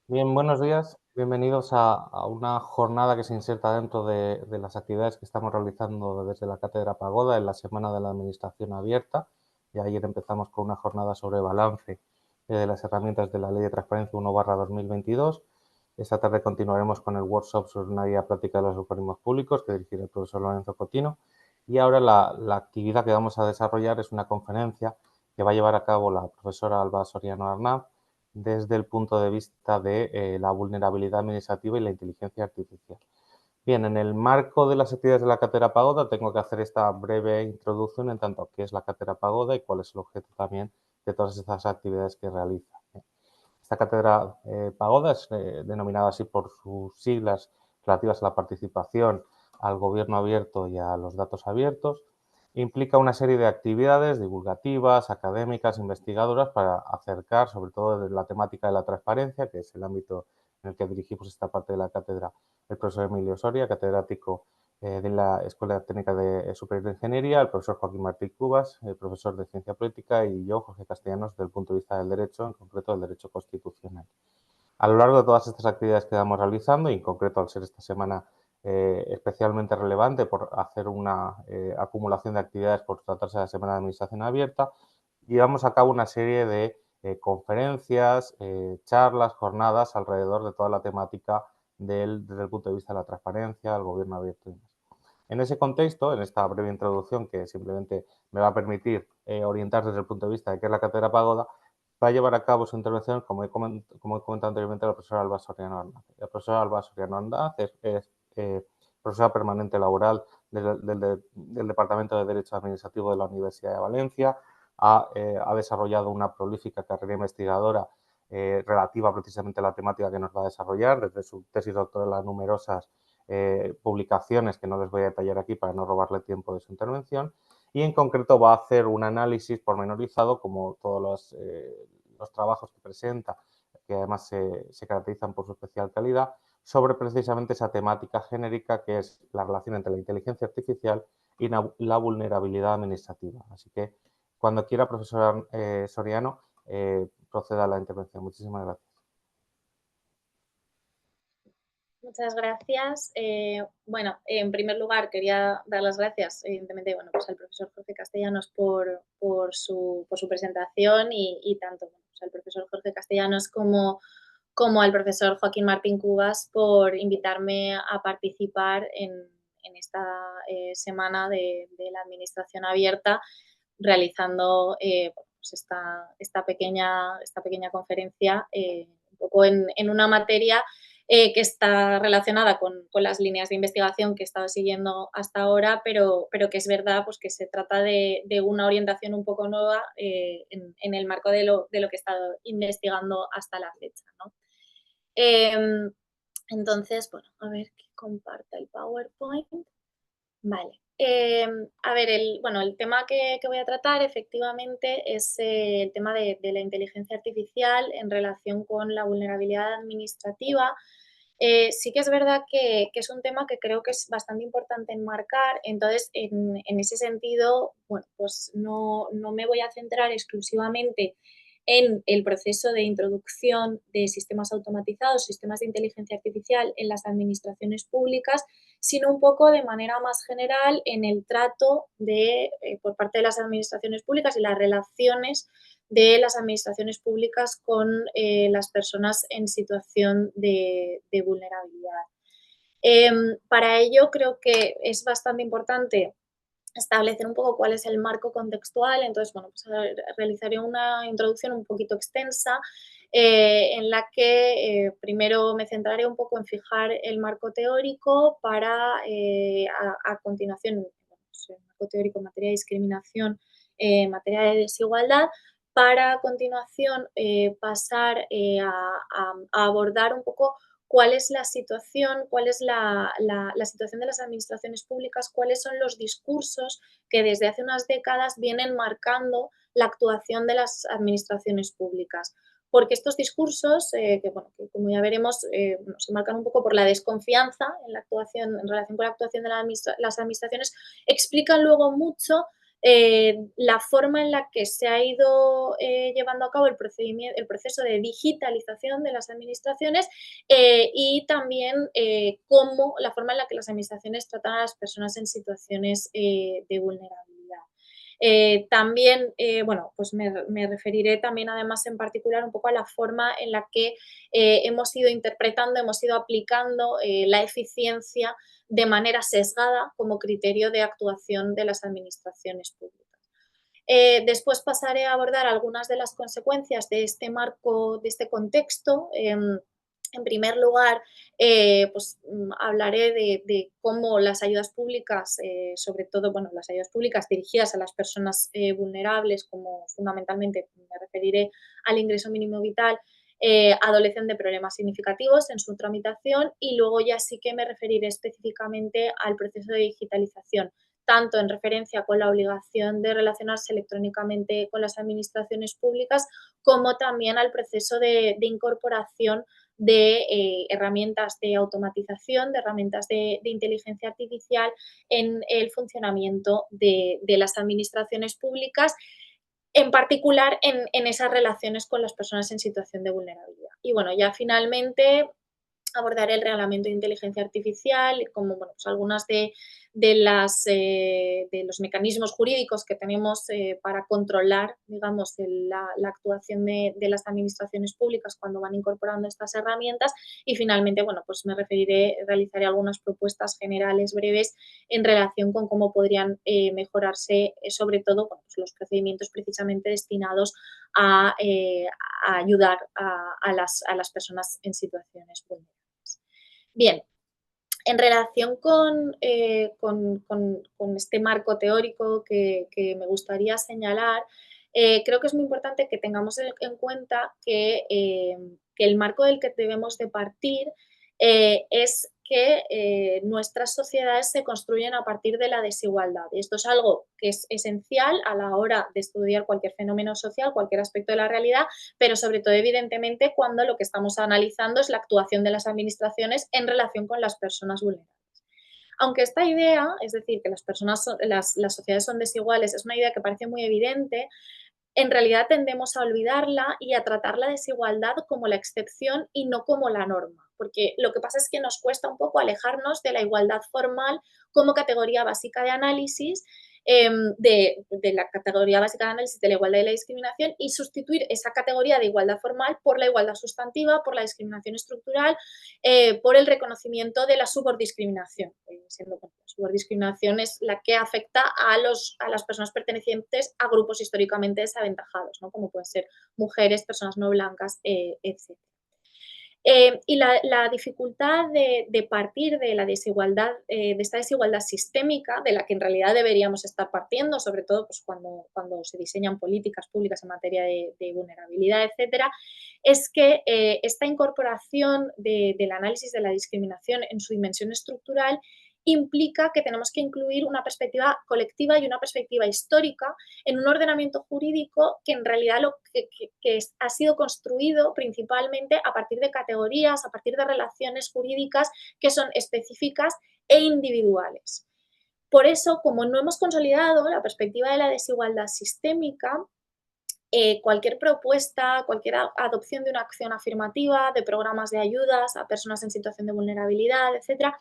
Bien, buenos días. Bienvenidos a una jornada que se inserta dentro de las actividades que estamos realizando desde la Cátedra Pagoda en la Semana de la Administración Abierta. Y ayer empezamos con una jornada sobre balance de las herramientas de la Ley de Transparencia 1/2022. Esta tarde continuaremos con el workshop sobre una guía práctica de los algoritmos públicos que dirigirá el profesor Lorenzo Cotino. Y ahora la actividad que vamos a desarrollar es una conferencia que va a llevar a cabo la profesora Alba Soriano Arnaz desde el punto de vista de la vulnerabilidad administrativa y la inteligencia artificial. Bien, en el marco de las actividades de la Cátedra Pagoda tengo que hacer esta breve introducción en tanto a qué es la Cátedra Pagoda y cuál es el objeto también de todas estas actividades que realiza. Esta Cátedra Pagoda es denominada así por sus siglas relativas a la participación, al gobierno abierto y a los datos abiertos. Implica una serie de actividades divulgativas, académicas, investigadoras para acercar sobre todo la temática de la transparencia, que es el ámbito en el que dirigimos esta parte de la cátedra, el profesor Emilio Soria, catedrático de la Escuela Técnica Superior de Ingeniería, el profesor Joaquín Martí Cubas, el profesor de Ciencia Política, y yo, Jorge Castellanos, desde el punto de vista del derecho, en concreto del derecho constitucional. A lo largo de todas estas actividades que vamos realizando, y en concreto al ser esta semana especialmente relevante por hacer una acumulación de actividades por tratarse de la Semana de Administración Abierta, llevamos a cabo una serie de conferencias, charlas, jornadas alrededor de toda la temática desde el punto de vista de la transparencia, el gobierno abierto y demás. En ese contexto, en esta breve introduccción que simplemente me va a permitir orientar desde el punto de vista de qué es la Cátedra Pagoda, va a llevar a cabo su intervención, como he comentado anteriormente, la profesora Alba Soriano Arnaz. La profesora Alba Soriano Arnaz es profesora permanente laboral del Departamento de Derecho Administrativo de la Universidad de Valencia. Ha desarrollado una prolífica carrera investigadora relativa precisamente a la temática que nos va a desarrollar, desde su tesis doctoral a numerosas publicaciones que no les voy a detallar aquí para no robarle tiempo de su intervención, y en concreto va a hacer un análisis pormenorizado, como todos los trabajos que presenta, que además se caracterizan por su especial calidad, sobre precisamente esa temática genérica que es la relación entre la inteligencia artificial y la vulnerabilidad administrativa. Así que cuando quiera, profesor Soriano, proceda a la intervención. Muchísimas gracias. Muchas gracias. Bueno, en primer lugar quería dar las gracias, evidentemente, bueno, pues al profesor Jorge Castellanos por su presentación y tanto bueno, pues al profesor Jorge Castellanos como al profesor Joaquín Martín Cubas por invitarme a participar en esta semana de la Administración Abierta, realizando pues esta pequeña conferencia un poco en una materia que está relacionada con las líneas de investigación que he estado siguiendo hasta ahora, pero que es verdad pues, que se trata de una orientación un poco nueva en el marco de lo que he estado investigando hasta la fecha, ¿no? Em, entonces, bueno, a ver que comparta el PowerPoint. Vale. A ver, el tema que voy a tratar efectivamente es el tema de la inteligencia artificial en relación con la vulnerabilidad administrativa. Sí que es verdad que es un tema que creo que es bastante importante enmarcar, entonces en ese sentido, bueno, pues no me voy a centrar exclusivamente en el proceso de introducción de sistemas automatizados, sistemas de inteligencia artificial en las administraciones públicas, sino un poco de manera más general en el trato por parte de las administraciones públicas y las relaciones de las administraciones públicas con las personas en situación de vulnerabilidad. Para ello creo que es bastante importante establecer un poco cuál es el marco contextual. Entonces, bueno, pues realizaré una introducción un poquito extensa en la que primero me centraré un poco en fijar el marco teórico para a continuación, bueno, pues, el marco teórico en materia de discriminación, en materia de desigualdad, para a continuación pasar a abordar un poco cuál es la situación, cuál es la situación de las administraciones públicas, cuáles son los discursos que desde hace unas décadas vienen marcando la actuación de las administraciones públicas. Porque estos discursos, bueno, que como ya veremos, se marcan un poco por la desconfianza en la actuación, en relación con la actuación de las administraciones, explican luego mucho la forma en la que se ha ido llevando a cabo el proceso de digitalización de las administraciones y también cómo la forma en la que las administraciones tratan a las personas en situaciones de vulnerabilidad. También, bueno, pues me referiré también además en particular un poco a la forma en la que hemos ido interpretando, hemos ido aplicando la eficiencia de manera sesgada como criterio de actuación de las administraciones públicas. Después pasaré a abordar algunas de las consecuencias de este marco, de este contexto. En primer lugar, pues hablaré de cómo las ayudas públicas, sobre todo, bueno, las ayudas públicas dirigidas a las personas vulnerables, como fundamentalmente me referiré al ingreso mínimo vital, adolecen de problemas significativos en su tramitación y luego ya sí que me referiré específicamente al proceso de digitalización, tanto en referencia con la obligación de relacionarse electrónicamente con las administraciones públicas, como también al proceso de incorporación de herramientas de automatización, de herramientas de inteligencia artificial en el funcionamiento de las administraciones públicas, en particular en esas relaciones con las personas en situación de vulnerabilidad. Y bueno, ya finalmente abordaré el reglamento de inteligencia artificial, como bueno, pues algunas de los mecanismos jurídicos que tenemos para controlar, digamos, la actuación de las administraciones públicas cuando van incorporando estas herramientas. Y finalmente, bueno, pues realizaré algunas propuestas generales breves en relación con cómo podrían mejorarse, sobre todo, bueno, pues los procedimientos precisamente destinados a ayudar a las personas en situaciones vulnerables. Bien, en relación con este marco teórico que me gustaría señalar, creo que es muy importante que tengamos en cuenta que el marco del que debemos de partir es que nuestras sociedades se construyen a partir de la desigualdad. Y esto es algo que es esencial a la hora de estudiar cualquier fenómeno social, cualquier aspecto de la realidad, pero sobre todo, evidentemente, cuando lo que estamos analizando es la actuación de las administraciones en relación con las personas vulnerables. Aunque esta idea, es decir, que las sociedades son desiguales, es una idea que parece muy evidente, en realidad tendemos a olvidarla y a tratar la desigualdad como la excepción y no como la norma, porque lo que pasa es que nos cuesta un poco alejarnos de la igualdad formal como categoría básica de análisis, de la categoría básica de análisis de la igualdad y la discriminación, y sustituir esa categoría de igualdad formal por la igualdad sustantiva, por la discriminación estructural, por el reconocimiento de la subordiscriminación, siendo la subordiscriminación es la que afecta a las personas pertenecientes a grupos históricamente desaventajados, ¿no? Como pueden ser mujeres, personas no blancas, etc. Y la dificultad de partir de la desigualdad, de esta desigualdad sistémica, de la que en realidad deberíamos estar partiendo, sobre todo pues, cuando se diseñan políticas públicas en materia de vulnerabilidad, etcétera, es que esta incorporación del análisis de la discriminación en su dimensión estructural implica que tenemos que incluir una perspectiva colectiva y una perspectiva histórica en un ordenamiento jurídico que en realidad ha sido construido principalmente a partir de categorías, a partir de relaciones jurídicas que son específicas e individuales. Por eso, como no hemos consolidado la perspectiva de la desigualdad sistémica, cualquier propuesta, cualquier adopción de una acción afirmativa, de programas de ayudas a personas en situación de vulnerabilidad, etcétera,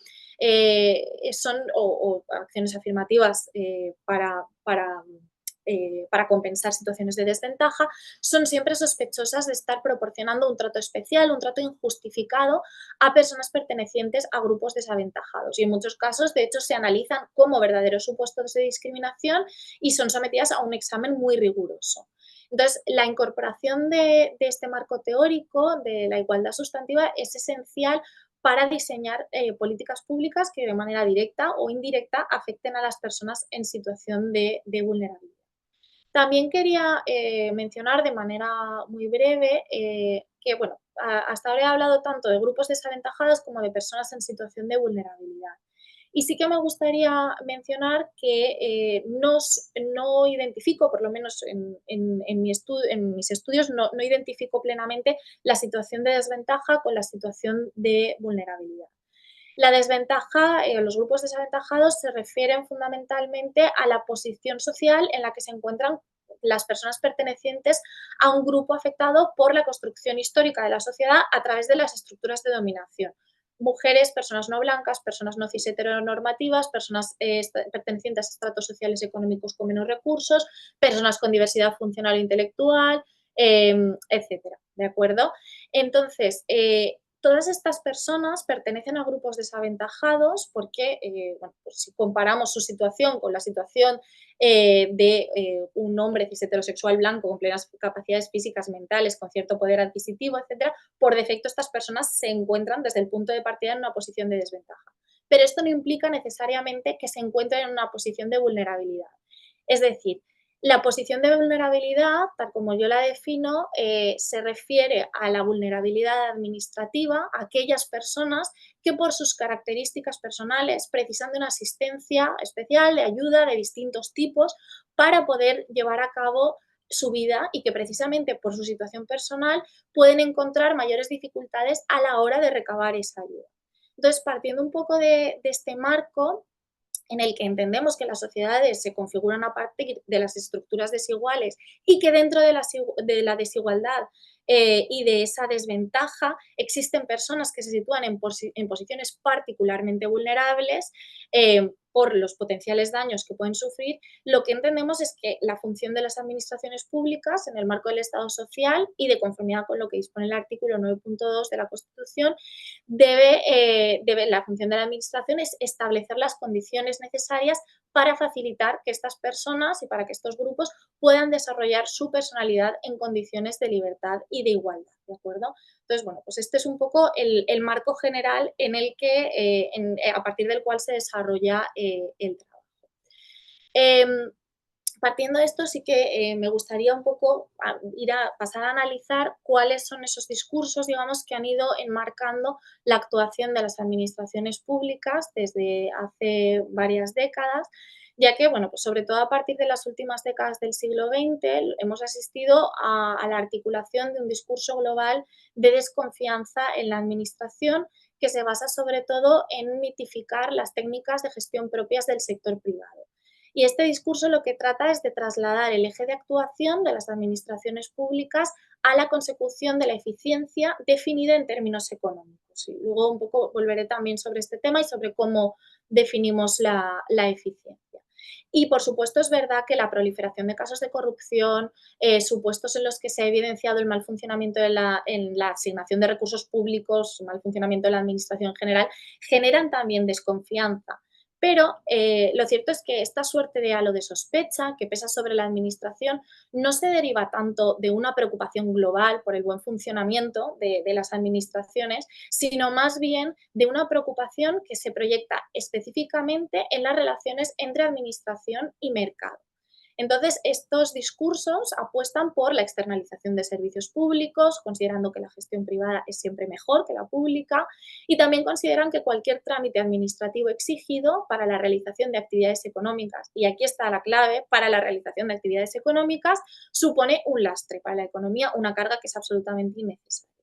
o acciones afirmativas para compensar situaciones de desventaja, son siempre sospechosas de estar proporcionando un trato especial, un trato injustificado a personas pertenecientes a grupos desaventajados. Y en muchos casos, de hecho, se analizan como verdaderos supuestos de discriminación y son sometidas a un examen muy riguroso. Entonces, la incorporación de este marco teórico de la igualdad sustantiva es esencial para diseñar políticas públicas que de manera directa o indirecta afecten a las personas en situación de vulnerabilidad. También quería mencionar de manera muy breve que, bueno, hasta ahora he hablado tanto de grupos desaventajados como de personas en situación de vulnerabilidad. Y sí que me gustaría mencionar que no identifico, por lo menos en mis estudios, no identifico plenamente la situación de desventaja con la situación de vulnerabilidad. La desventaja, los grupos desaventajados se refieren fundamentalmente a la posición social en la que se encuentran las personas pertenecientes a un grupo afectado por la construcción histórica de la sociedad a través de las estructuras de dominación. Mujeres, personas no blancas, personas no cis heteronormativas, personas pertenecientes a estratos sociales y económicos con menos recursos, personas con diversidad funcional e intelectual, etcétera. ¿De acuerdo? Entonces, todas estas personas pertenecen a grupos desaventajados porque, bueno, pues si comparamos su situación con la situación de un hombre cis heterosexual blanco con plenas capacidades físicas, mentales, con cierto poder adquisitivo, etcétera, por defecto estas personas se encuentran desde el punto de partida en una posición de desventaja. Pero esto no implica necesariamente que se encuentren en una posición de vulnerabilidad. Es decir, la posición de vulnerabilidad, tal como yo la defino, se refiere a la vulnerabilidad administrativa a aquellas personas que por sus características personales precisan de una asistencia especial, de ayuda de distintos tipos para poder llevar a cabo su vida y que precisamente por su situación personal pueden encontrar mayores dificultades a la hora de recabar esa ayuda. Entonces, partiendo un poco de este marco, en el que entendemos que las sociedades se configuran a partir de las estructuras desiguales y que dentro de la desigualdad y de esa desventaja existen personas que se sitúan en posiciones particularmente vulnerables por los potenciales daños que pueden sufrir, lo que entendemos es que la función de las administraciones públicas en el marco del Estado social y de conformidad con lo que dispone el artículo 9.2 de la Constitución la función de la administración es establecer las condiciones necesarias para facilitar que estas personas y para que estos grupos puedan desarrollar su personalidad en condiciones de libertad y de igualdad, ¿de acuerdo? Entonces, bueno, pues este es un poco el marco general en el que, a partir del cual se desarrolla el trabajo. Em, Partiendo de esto, sí que me gustaría un poco pasar a analizar cuáles son esos discursos, digamos, que han ido enmarcando la actuación de las administraciones públicas desde hace varias décadas, ya que, bueno, pues sobre todo a partir de las últimas décadas del siglo XX hemos asistido a la articulación de un discurso global de desconfianza en la administración que se basa sobre todo en mitificar las técnicas de gestión propias del sector privado. Y este discurso lo que trata es de trasladar el eje de actuación de las administraciones públicas a la consecución de la eficiencia definida en términos económicos. Y luego un poco volveré también sobre este tema y sobre cómo definimos la eficiencia. Y, por supuesto, es verdad que la proliferación de casos de corrupción, supuestos en los que se ha evidenciado el mal funcionamiento en la asignación de recursos públicos, el mal funcionamiento de la administración en general, generan también desconfianza. Pero lo cierto es que esta suerte de halo de sospecha que pesa sobre la administración no se deriva tanto de una preocupación global por el buen funcionamiento de las administraciones, sino más bien de una preocupación que se proyecta específicamente en las relaciones entre administración y mercado. Entonces, estos discursos apuestan por la externalización de servicios públicos, considerando que la gestión privada es siempre mejor que la pública, y también consideran que cualquier trámite administrativo exigido para la realización de actividades económicas, y aquí está la clave, para la realización de actividades económicas, supone un lastre para la economía, una carga que es absolutamente innecesaria.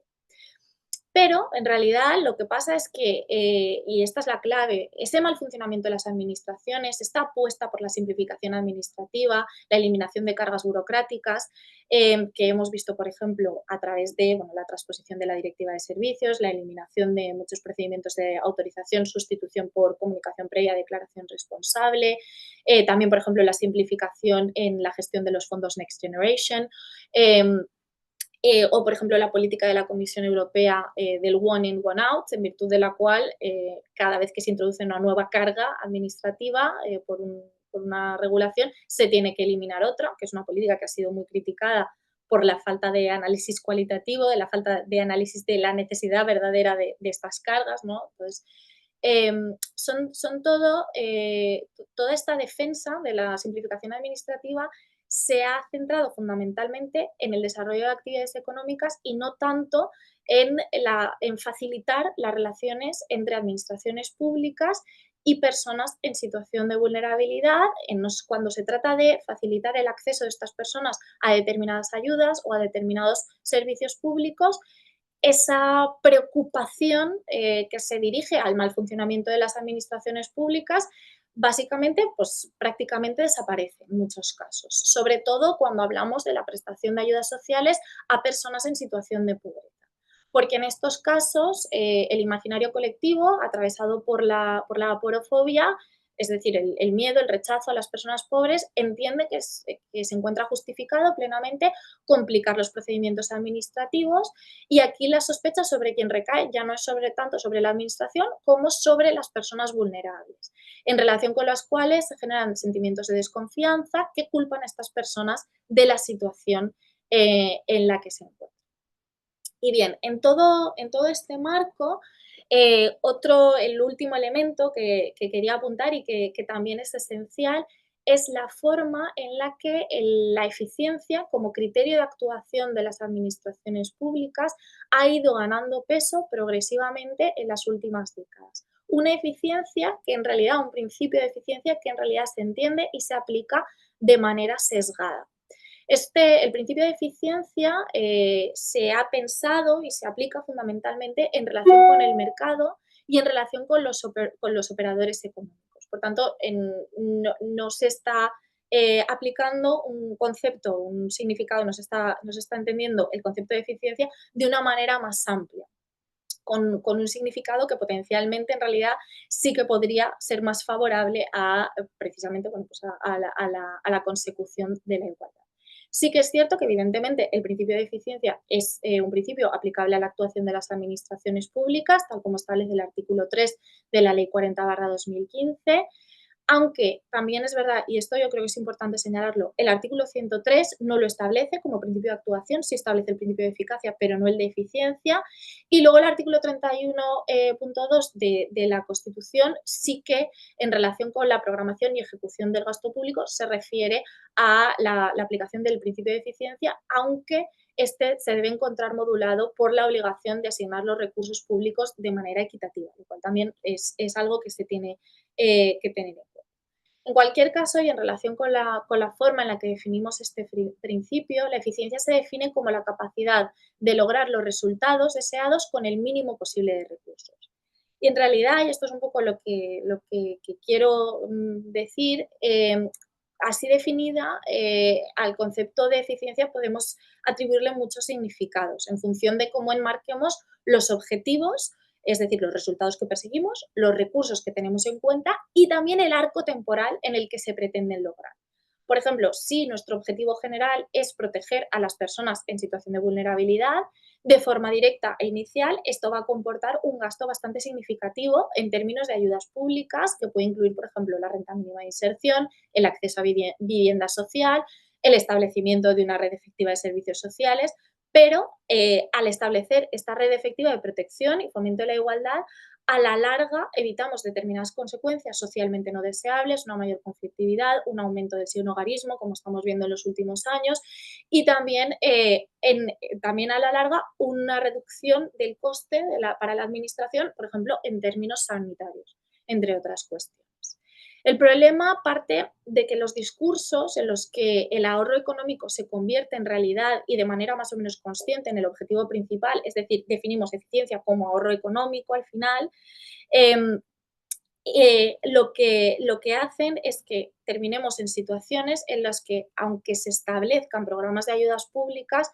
Pero, en realidad, lo que pasa es que, y esta es la clave, ese mal funcionamiento de las administraciones, esta apuesta por la simplificación administrativa, la eliminación de cargas burocráticas, que hemos visto, por ejemplo, a través de la transposición de la Directiva de Servicios, la eliminación de muchos procedimientos de autorización, sustitución por comunicación previa, declaración responsable, también, por ejemplo, la simplificación en la gestión de los fondos Next Generation. O, por ejemplo, la política de la Comisión Europea del one in, one out, en virtud de la cual cada vez que se introduce una nueva carga administrativa por una regulación, se tiene que eliminar otra, que es una política que ha sido muy criticada por la falta de análisis cualitativo, de la falta de análisis de la necesidad verdadera de estas cargas, ¿no? Entonces, son toda esta defensa de la simplificación administrativa se ha centrado fundamentalmente en el desarrollo de actividades económicas y no tanto en facilitar las relaciones entre administraciones públicas y personas en situación de vulnerabilidad, cuando se trata de facilitar el acceso de estas personas a determinadas ayudas o a determinados servicios públicos esa preocupación que se dirige al mal funcionamiento de las administraciones públicas básicamente, pues prácticamente desaparece en muchos casos, sobre todo cuando hablamos de la prestación de ayudas sociales a personas en situación de pobreza. Porque en estos casos el imaginario colectivo, atravesado por la aporofobia, es decir, el miedo, el rechazo a las personas pobres, entiende que se encuentra justificado plenamente complicar los procedimientos administrativos y aquí la sospecha sobre quien recae ya no es sobre tanto sobre la administración como sobre las personas vulnerables, en relación con las cuales se generan sentimientos de desconfianza que culpan a estas personas de la situación en la que se encuentran. Y bien, en todo este marco, el último elemento que quería apuntar y que también es esencial es la forma en la que la eficiencia como criterio de actuación de las administraciones públicas ha ido ganando peso progresivamente en las últimas décadas. Una eficiencia que en realidad, un principio de eficiencia que en realidad se entiende y se aplica de manera sesgada. El principio de eficiencia se ha pensado y se aplica fundamentalmente en relación con el mercado y en relación con con los operadores económicos. Por tanto, no se está aplicando un concepto, un significado, no se está entendiendo el concepto de eficiencia de una manera más amplia. Con un significado que potencialmente en realidad sí que podría ser más favorable a precisamente bueno, pues a la consecución de la igualdad. Sí que es cierto que evidentemente el principio de eficiencia es un principio aplicable a la actuación de las administraciones públicas, tal como establece el artículo 3 de la Ley 40/2015, aunque también es verdad, y esto yo creo que es importante señalarlo, el artículo 103 no lo establece como principio de actuación, sí establece el principio de eficacia, pero no el de eficiencia. Y luego el artículo 31.2 de la Constitución sí que en relación con la programación y ejecución del gasto público se refiere a la aplicación del principio de eficiencia, aunque este se debe encontrar modulado por la obligación de asignar los recursos públicos de manera equitativa, lo cual también es algo que se tiene que tener en cuenta. En cualquier caso, y en relación con la forma en la que definimos este principio, la eficiencia se define como la capacidad de lograr los resultados deseados con el mínimo posible de recursos. Y en realidad, y esto es un poco que quiero decir, así definida, al concepto de eficiencia podemos atribuirle muchos significados en función de cómo enmarquemos los objetivos, es decir, los resultados que perseguimos, los recursos que tenemos en cuenta y también el arco temporal en el que se pretenden lograr. Por ejemplo, si nuestro objetivo general es proteger a las personas en situación de vulnerabilidad, de forma directa e inicial, esto va a comportar un gasto bastante significativo en términos de ayudas públicas, que puede incluir, por ejemplo, la renta mínima de inserción, el acceso a vivienda social, el establecimiento de una red efectiva de servicios sociales, pero al establecer esta red efectiva de protección y fomento de la igualdad, a la larga evitamos determinadas consecuencias socialmente no deseables, una mayor conflictividad, un aumento del sinhogarismo, como estamos viendo en los últimos años, y también, también a la larga una reducción del coste para la administración, por ejemplo, en términos sanitarios, entre otras cuestiones. El problema parte de que los discursos en los que el ahorro económico se convierte en realidad y de manera más o menos consciente en el objetivo principal, es decir, definimos eficiencia como ahorro económico al final, em, lo que hacen es que terminemos en situaciones en las que, aunque se establezcan programas de ayudas públicas,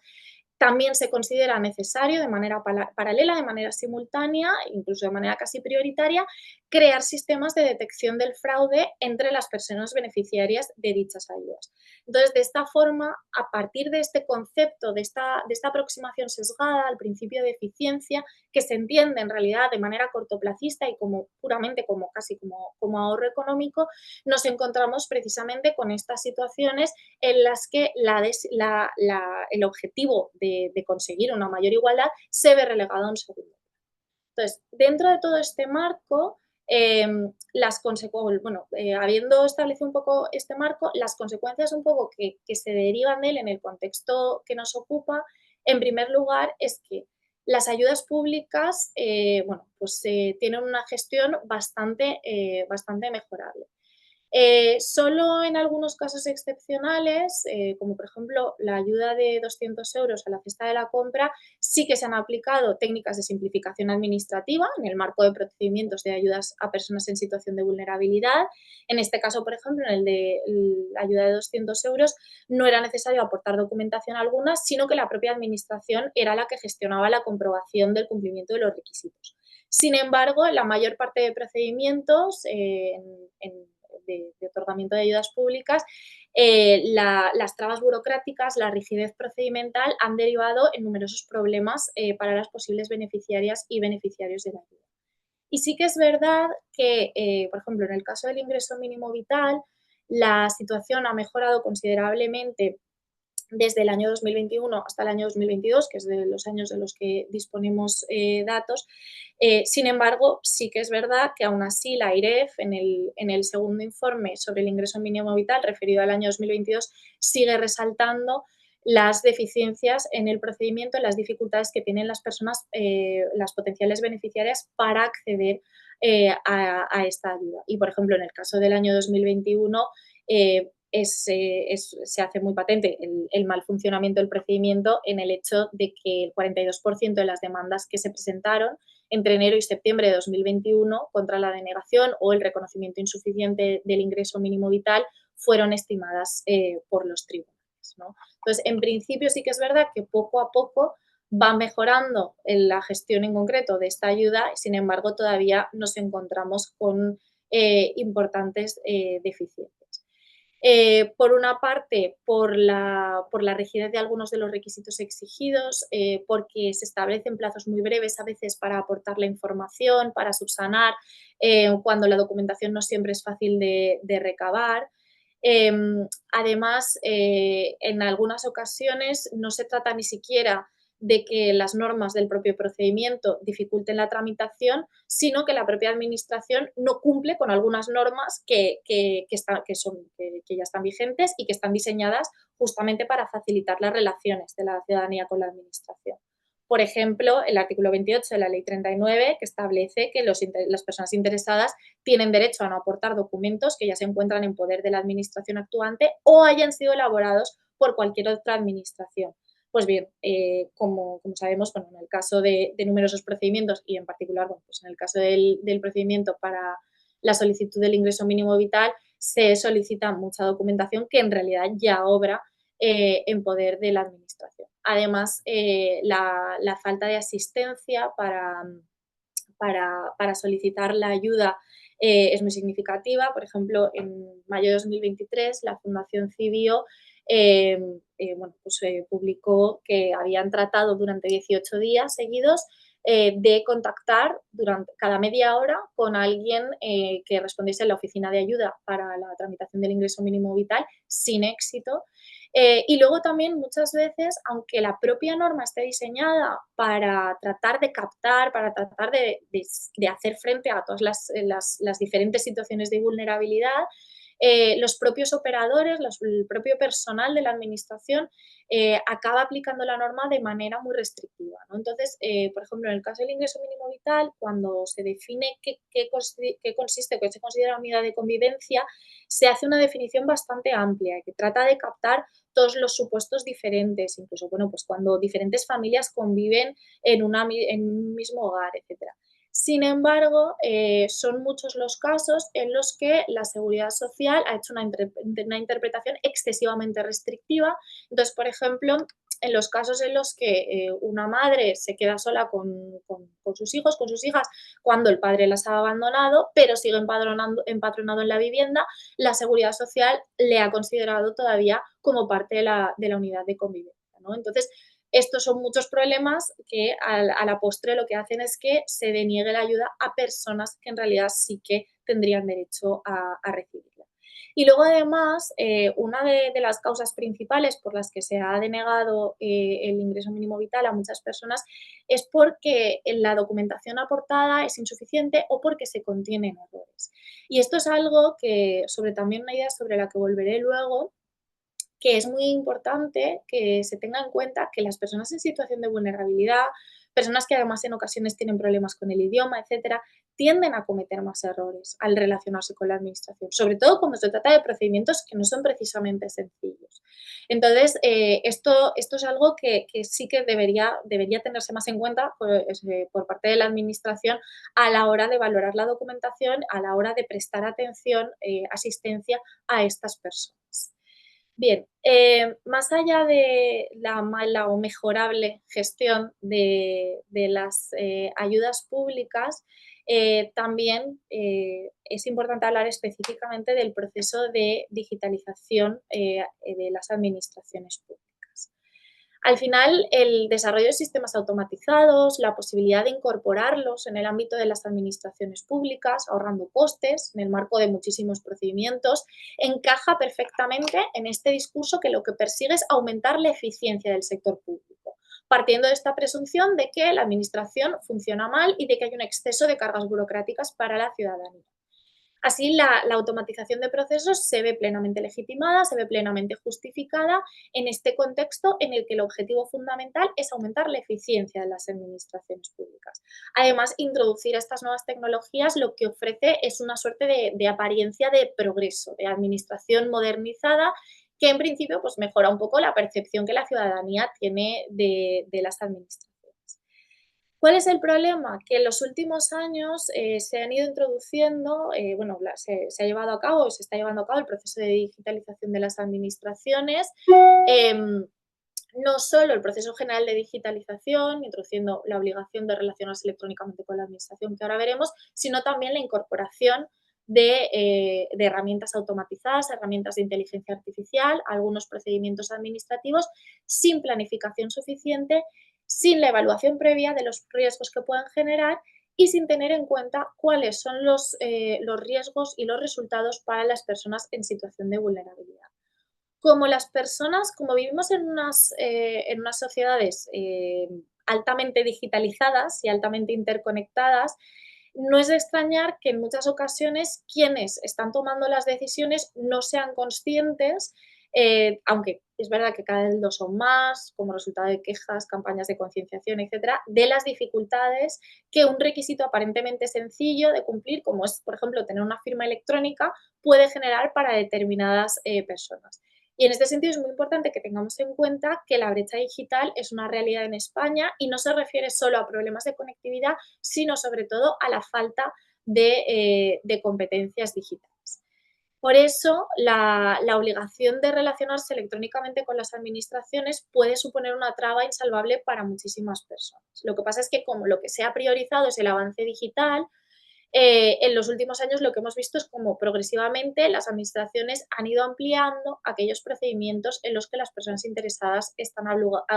también se considera necesario de manera paralela, de manera simultánea, incluso de manera casi prioritaria, crear sistemas de detección del fraude entre las personas beneficiarias de dichas ayudas. Entonces, de esta forma, a partir de este concepto, de esta aproximación sesgada al principio de eficiencia, que se entiende en realidad de manera cortoplacista y como puramente como casi como ahorro económico, nos encontramos precisamente con estas situaciones en las que el objetivo de conseguir una mayor igualdad se ve relegado a un segundo plano. Entonces, dentro de todo este marco, habiendo establecido un poco este marco, las consecuencias un poco que se derivan de él en el contexto que nos ocupa, en primer lugar, es que las ayudas públicas, tienen una gestión bastante mejorable. Solo en algunos casos excepcionales, como por ejemplo la ayuda de 200 euros a la cesta de la compra, sí que se han aplicado técnicas de simplificación administrativa en el marco de procedimientos de ayudas a personas en situación de vulnerabilidad. En este caso, por ejemplo, en el de la ayuda de 200 euros, no era necesario aportar documentación alguna, sino que la propia administración era la que gestionaba la comprobación del cumplimiento de los requisitos. Sin embargo, la mayor parte de procedimientos de otorgamiento de ayudas públicas, las trabas burocráticas, la rigidez procedimental han derivado en numerosos problemas para las posibles beneficiarias y beneficiarios de la ayuda. Y sí que es verdad que, por ejemplo, en el caso del ingreso mínimo vital, la situación ha mejorado considerablemente desde el año 2021 hasta el año 2022, que es de los años de los que disponemos datos. Sin embargo, sí que es verdad que aún así la AIREF, en el segundo informe sobre el ingreso mínimo vital referido al año 2022, sigue resaltando las deficiencias en el procedimiento, las dificultades que tienen las personas, las potenciales beneficiarias para acceder a esta ayuda. Y, por ejemplo, en el caso del año 2021, se hace muy patente el mal funcionamiento del procedimiento en el hecho de que el 42% de las demandas que se presentaron entre enero y septiembre de 2021 contra la denegación o el reconocimiento insuficiente del ingreso mínimo vital fueron estimadas por los tribunales, ¿no? Entonces, en principio sí que es verdad que poco a poco va mejorando en la gestión en concreto de esta ayuda, sin embargo, todavía nos encontramos con importantes deficiencias. Por una parte, por la rigidez de algunos de los requisitos exigidos, porque se establecen plazos muy breves a veces para aportar la información, para subsanar, cuando la documentación no siempre es fácil de recabar. Además, en algunas ocasiones no se trata ni siquiera de que las normas del propio procedimiento dificulten la tramitación, sino que la propia administración no cumple con algunas normas que ya están vigentes y que están diseñadas justamente para facilitar las relaciones de la ciudadanía con la administración. Por ejemplo, el artículo 28 de la Ley 39, que establece que las personas interesadas tienen derecho a no aportar documentos que ya se encuentran en poder de la administración actuante o hayan sido elaborados por cualquier otra administración. Pues bien, como sabemos, bueno, en el caso de numerosos procedimientos y en particular, bueno, pues en el caso del procedimiento para la solicitud del ingreso mínimo vital, se solicita mucha documentación que en realidad ya obra en poder de la administración. Además, la falta de asistencia para solicitar la ayuda es muy significativa. Por ejemplo, en mayo de 2023, la Fundación Cibio publicó que habían tratado durante 18 días seguidos de contactar durante cada media hora con alguien que respondiese en la oficina de ayuda para la tramitación del ingreso mínimo vital sin éxito. Y luego también muchas veces, aunque la propia norma esté diseñada para tratar de captar, para tratar de hacer frente a todas las diferentes situaciones de vulnerabilidad, los propios operadores, el propio personal de la administración acaba aplicando la norma de manera muy restrictiva, ¿no? Entonces, por ejemplo, en el caso del ingreso mínimo vital, cuando se define qué consiste, qué se considera unidad de convivencia, se hace una definición bastante amplia que trata de captar todos los supuestos diferentes, incluso, bueno, pues cuando diferentes familias conviven en un mismo hogar, etcétera. Sin embargo, son muchos los casos en los que la Seguridad Social ha hecho una interpretación excesivamente restrictiva. Entonces, por ejemplo, en los casos en los que una madre se queda sola con sus hijos, con sus hijas, cuando el padre las ha abandonado, pero sigue empatronado en la vivienda, la Seguridad Social le ha considerado todavía como parte de la unidad de convivencia, ¿no? Entonces, estos son muchos problemas que a la postre lo que hacen es que se deniegue la ayuda a personas que en realidad sí que tendrían derecho a recibirla. Y luego, además, una de las causas principales por las que se ha denegado el ingreso mínimo vital a muchas personas es porque la documentación aportada es insuficiente o porque se contienen errores. Y esto es algo que, sobre también una idea sobre la que volveré luego, que es muy importante que se tenga en cuenta que las personas en situación de vulnerabilidad, personas que además en ocasiones tienen problemas con el idioma, etcétera, tienden a cometer más errores al relacionarse con la administración, sobre todo cuando se trata de procedimientos que no son precisamente sencillos. Entonces, esto es algo que sí que debería tenerse más en cuenta por parte de la administración a la hora de valorar la documentación, a la hora de prestar atención, asistencia a estas personas. Bien, más allá de la mala o mejorable gestión de las ayudas públicas, también es importante hablar específicamente del proceso de digitalización de las administraciones públicas. Al final, el desarrollo de sistemas automatizados, la posibilidad de incorporarlos en el ámbito de las administraciones públicas, ahorrando costes en el marco de muchísimos procedimientos, encaja perfectamente en este discurso que lo que persigue es aumentar la eficiencia del sector público, partiendo de esta presunción de que la administración funciona mal y de que hay un exceso de cargas burocráticas para la ciudadanía. Así, la automatización de procesos se ve plenamente legitimada, se ve plenamente justificada en este contexto en el que el objetivo fundamental es aumentar la eficiencia de las administraciones públicas. Además, introducir estas nuevas tecnologías lo que ofrece es una suerte de apariencia de progreso, de administración modernizada que en principio pues, mejora un poco la percepción que la ciudadanía tiene de las administraciones. ¿Cuál es el problema? Que en los últimos años se han ido introduciendo, bueno, se ha llevado a cabo, se está llevando a cabo el proceso de digitalización de las administraciones. No solo el proceso general de digitalización, introduciendo la obligación de relacionarse electrónicamente con la administración, que ahora veremos, sino también la incorporación de herramientas automatizadas, herramientas de inteligencia artificial, algunos procedimientos administrativos sin planificación suficiente, sin la evaluación previa de los riesgos que puedan generar y sin tener en cuenta cuáles son los riesgos y los resultados para las personas en situación de vulnerabilidad. Como las personas, como vivimos en unas sociedades altamente digitalizadas y altamente interconectadas, no es de extrañar que en muchas ocasiones quienes están tomando las decisiones no sean conscientes, aunque es verdad que cada vez lo son más, como resultado de quejas, campañas de concienciación, etcétera, de las dificultades que un requisito aparentemente sencillo de cumplir, como es, por ejemplo, tener una firma electrónica, puede generar para determinadas personas. Y en este sentido es muy importante que tengamos en cuenta que la brecha digital es una realidad en España y no se refiere solo a problemas de conectividad, sino sobre todo a la falta de competencias digitales. Por eso, la obligación de relacionarse electrónicamente con las administraciones puede suponer una traba insalvable para muchísimas personas. Lo que pasa es que como lo que se ha priorizado es el avance digital, en los últimos años lo que hemos visto es cómo progresivamente las administraciones han ido ampliando aquellos procedimientos en los que las personas interesadas están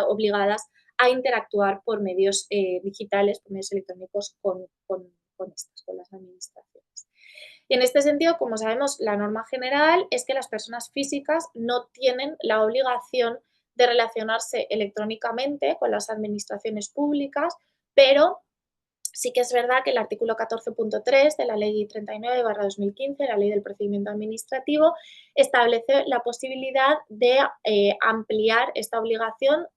obligadas a interactuar por medios digitales, por medios electrónicos con las administraciones. Y en este sentido, como sabemos, la norma general es que las personas físicas no tienen la obligación de relacionarse electrónicamente con las administraciones públicas, pero sí que es verdad que el artículo 14.3 de la Ley 39/2015, la Ley del Procedimiento Administrativo, establece la posibilidad de ampliar esta obligación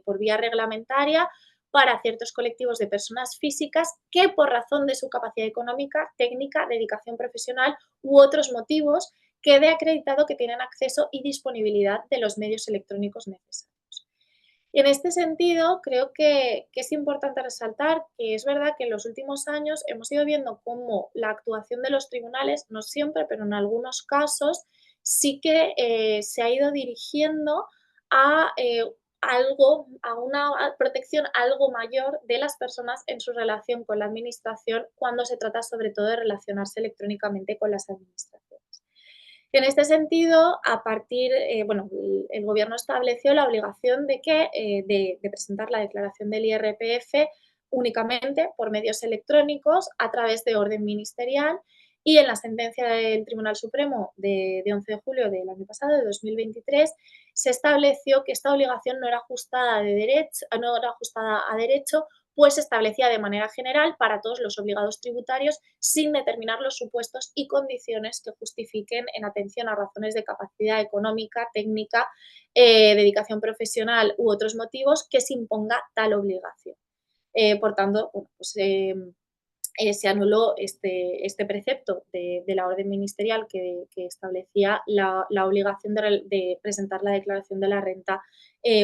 por vía reglamentaria para ciertos colectivos de personas físicas que por razón de su capacidad económica, técnica, dedicación profesional u otros motivos quede acreditado que tienen acceso y disponibilidad de los medios electrónicos necesarios. Y en este sentido, creo que es importante resaltar que es verdad que en los últimos años hemos ido viendo cómo la actuación de los tribunales, no siempre, pero en algunos casos, sí que se ha ido dirigiendo a a una protección algo mayor de las personas en su relación con la administración cuando se trata sobre todo de relacionarse electrónicamente con las administraciones. En este sentido, bueno, el Gobierno estableció la obligación de presentar la declaración del IRPF únicamente por medios electrónicos a través de orden ministerial y en la sentencia del Tribunal Supremo de 11 de julio del año pasado, de 2023, se estableció que esta obligación no era no era ajustada a derecho, pues se establecía de manera general para todos los obligados tributarios sin determinar los supuestos y condiciones que justifiquen en atención a razones de capacidad económica, técnica, dedicación profesional u otros motivos que se imponga tal obligación. Por tanto, bueno, pues, se anuló este precepto de la orden ministerial que establecía la obligación de presentar la declaración de la renta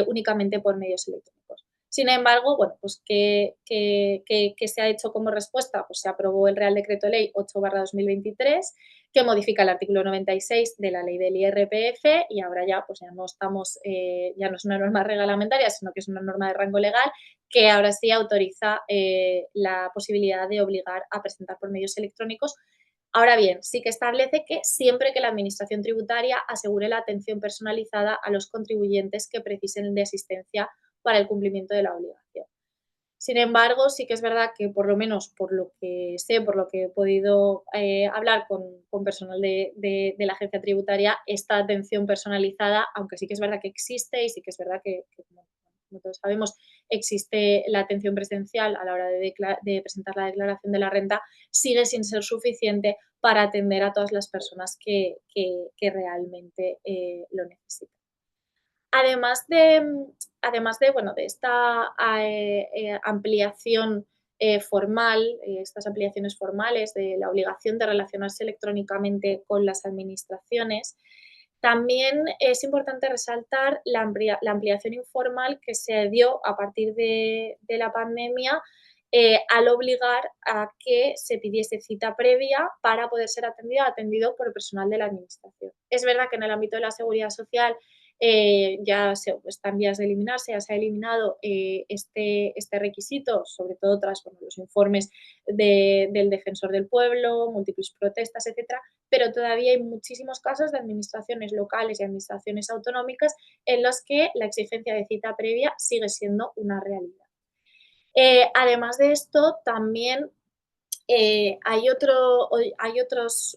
únicamente por medios electrónicos. Sin embargo, bueno, pues ¿qué se ha hecho como respuesta? Pues se aprobó el Real Decreto Ley 8/2023, que modifica el artículo 96 de la ley del IRPF, y ahora ya, pues ya no estamos, ya no es una norma reglamentaria, sino que es una norma de rango legal que ahora sí autoriza la posibilidad de obligar a presentar por medios electrónicos. Ahora bien, sí que establece que siempre que la Administración tributaria asegure la atención personalizada a los contribuyentes que precisen de asistencia para el cumplimiento de la obligación. Sin embargo, sí que es verdad que, por lo menos por lo que sé, por lo que he podido hablar con personal de la agencia tributaria, esta atención personalizada, aunque sí que es verdad que existe y sí que es verdad que como todos sabemos, existe la atención presencial a la hora de presentar la declaración de la renta, sigue sin ser suficiente para atender a todas las personas que realmente lo necesitan. Además de, bueno, de esta ampliación formal, estas ampliaciones formales de la obligación de relacionarse electrónicamente con las administraciones, también es importante resaltar la ampliación informal que se dio a partir de la pandemia al obligar a que se pidiese cita previa para poder ser atendido por el personal de la administración. Es verdad que en el ámbito de la seguridad social está en vías de eliminarse, ya se ha eliminado este requisito, sobre todo tras los informes del defensor del pueblo, múltiples protestas, etcétera, pero todavía hay muchísimos casos de administraciones locales y administraciones autonómicas en los que la exigencia de cita previa sigue siendo una realidad. Además de esto, también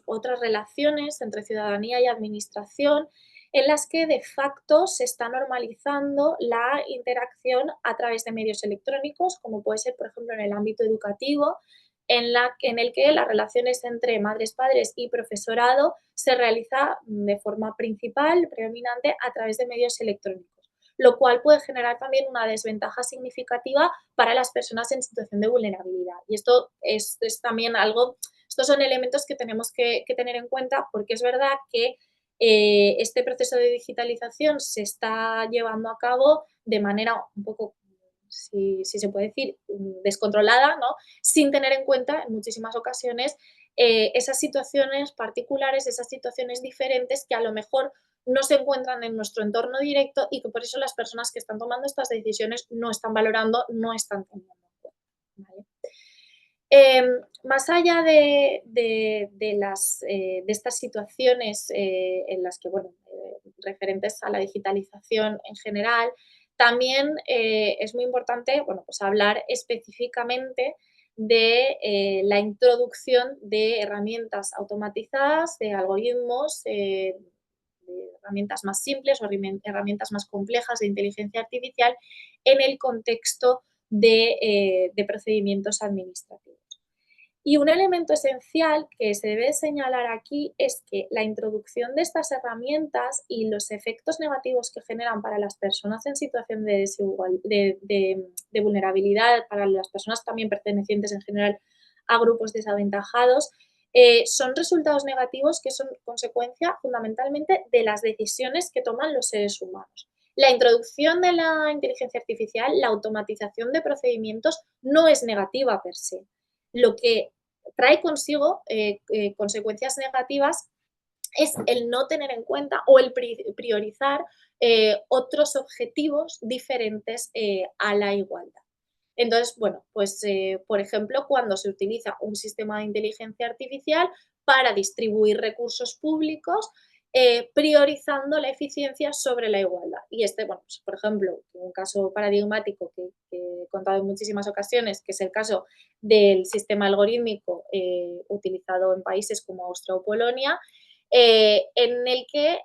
otras relaciones entre ciudadanía y administración en las que de facto se está normalizando la interacción a través de medios electrónicos, como puede ser, por ejemplo, en el ámbito educativo, en el que las relaciones entre madres, padres y profesorado se realiza de forma principal, predominante, a través de medios electrónicos, lo cual puede generar también una desventaja significativa para las personas en situación de vulnerabilidad. Y esto es también algo, estos son elementos que tenemos que tener en cuenta, porque es verdad que este proceso de digitalización se está llevando a cabo de manera un poco, si se puede decir, descontrolada, ¿no? Sin tener en cuenta en muchísimas ocasiones esas situaciones particulares, esas situaciones diferentes que a lo mejor no se encuentran en nuestro entorno directo y que por eso las personas que están tomando estas decisiones no están valorando, no están teniendo en cuenta, ¿vale? Más allá de estas situaciones en las que, bueno, referentes a la digitalización en general, también es muy importante, bueno, pues hablar específicamente de la introducción de herramientas automatizadas, de algoritmos, de herramientas más simples o herramientas más complejas de inteligencia artificial en el contexto de procedimientos administrativos. Y un elemento esencial que se debe señalar aquí es que la introducción de estas herramientas y los efectos negativos que generan para las personas en situación de vulnerabilidad, para las personas también pertenecientes en general a grupos desaventajados, son resultados negativos que son consecuencia fundamentalmente de las decisiones que toman los seres humanos. La introducción de la inteligencia artificial, la automatización de procedimientos, no es negativa per se. Lo que trae consigo consecuencias negativas es el no tener en cuenta o el priorizar otros objetivos diferentes a la igualdad. Entonces, bueno, pues por ejemplo, cuando se utiliza un sistema de inteligencia artificial para distribuir recursos públicos, priorizando la eficiencia sobre la igualdad. Y bueno, pues, por ejemplo, un caso paradigmático que he contado en muchísimas ocasiones, que es el caso del sistema algorítmico utilizado en países como Austria o Polonia, en el que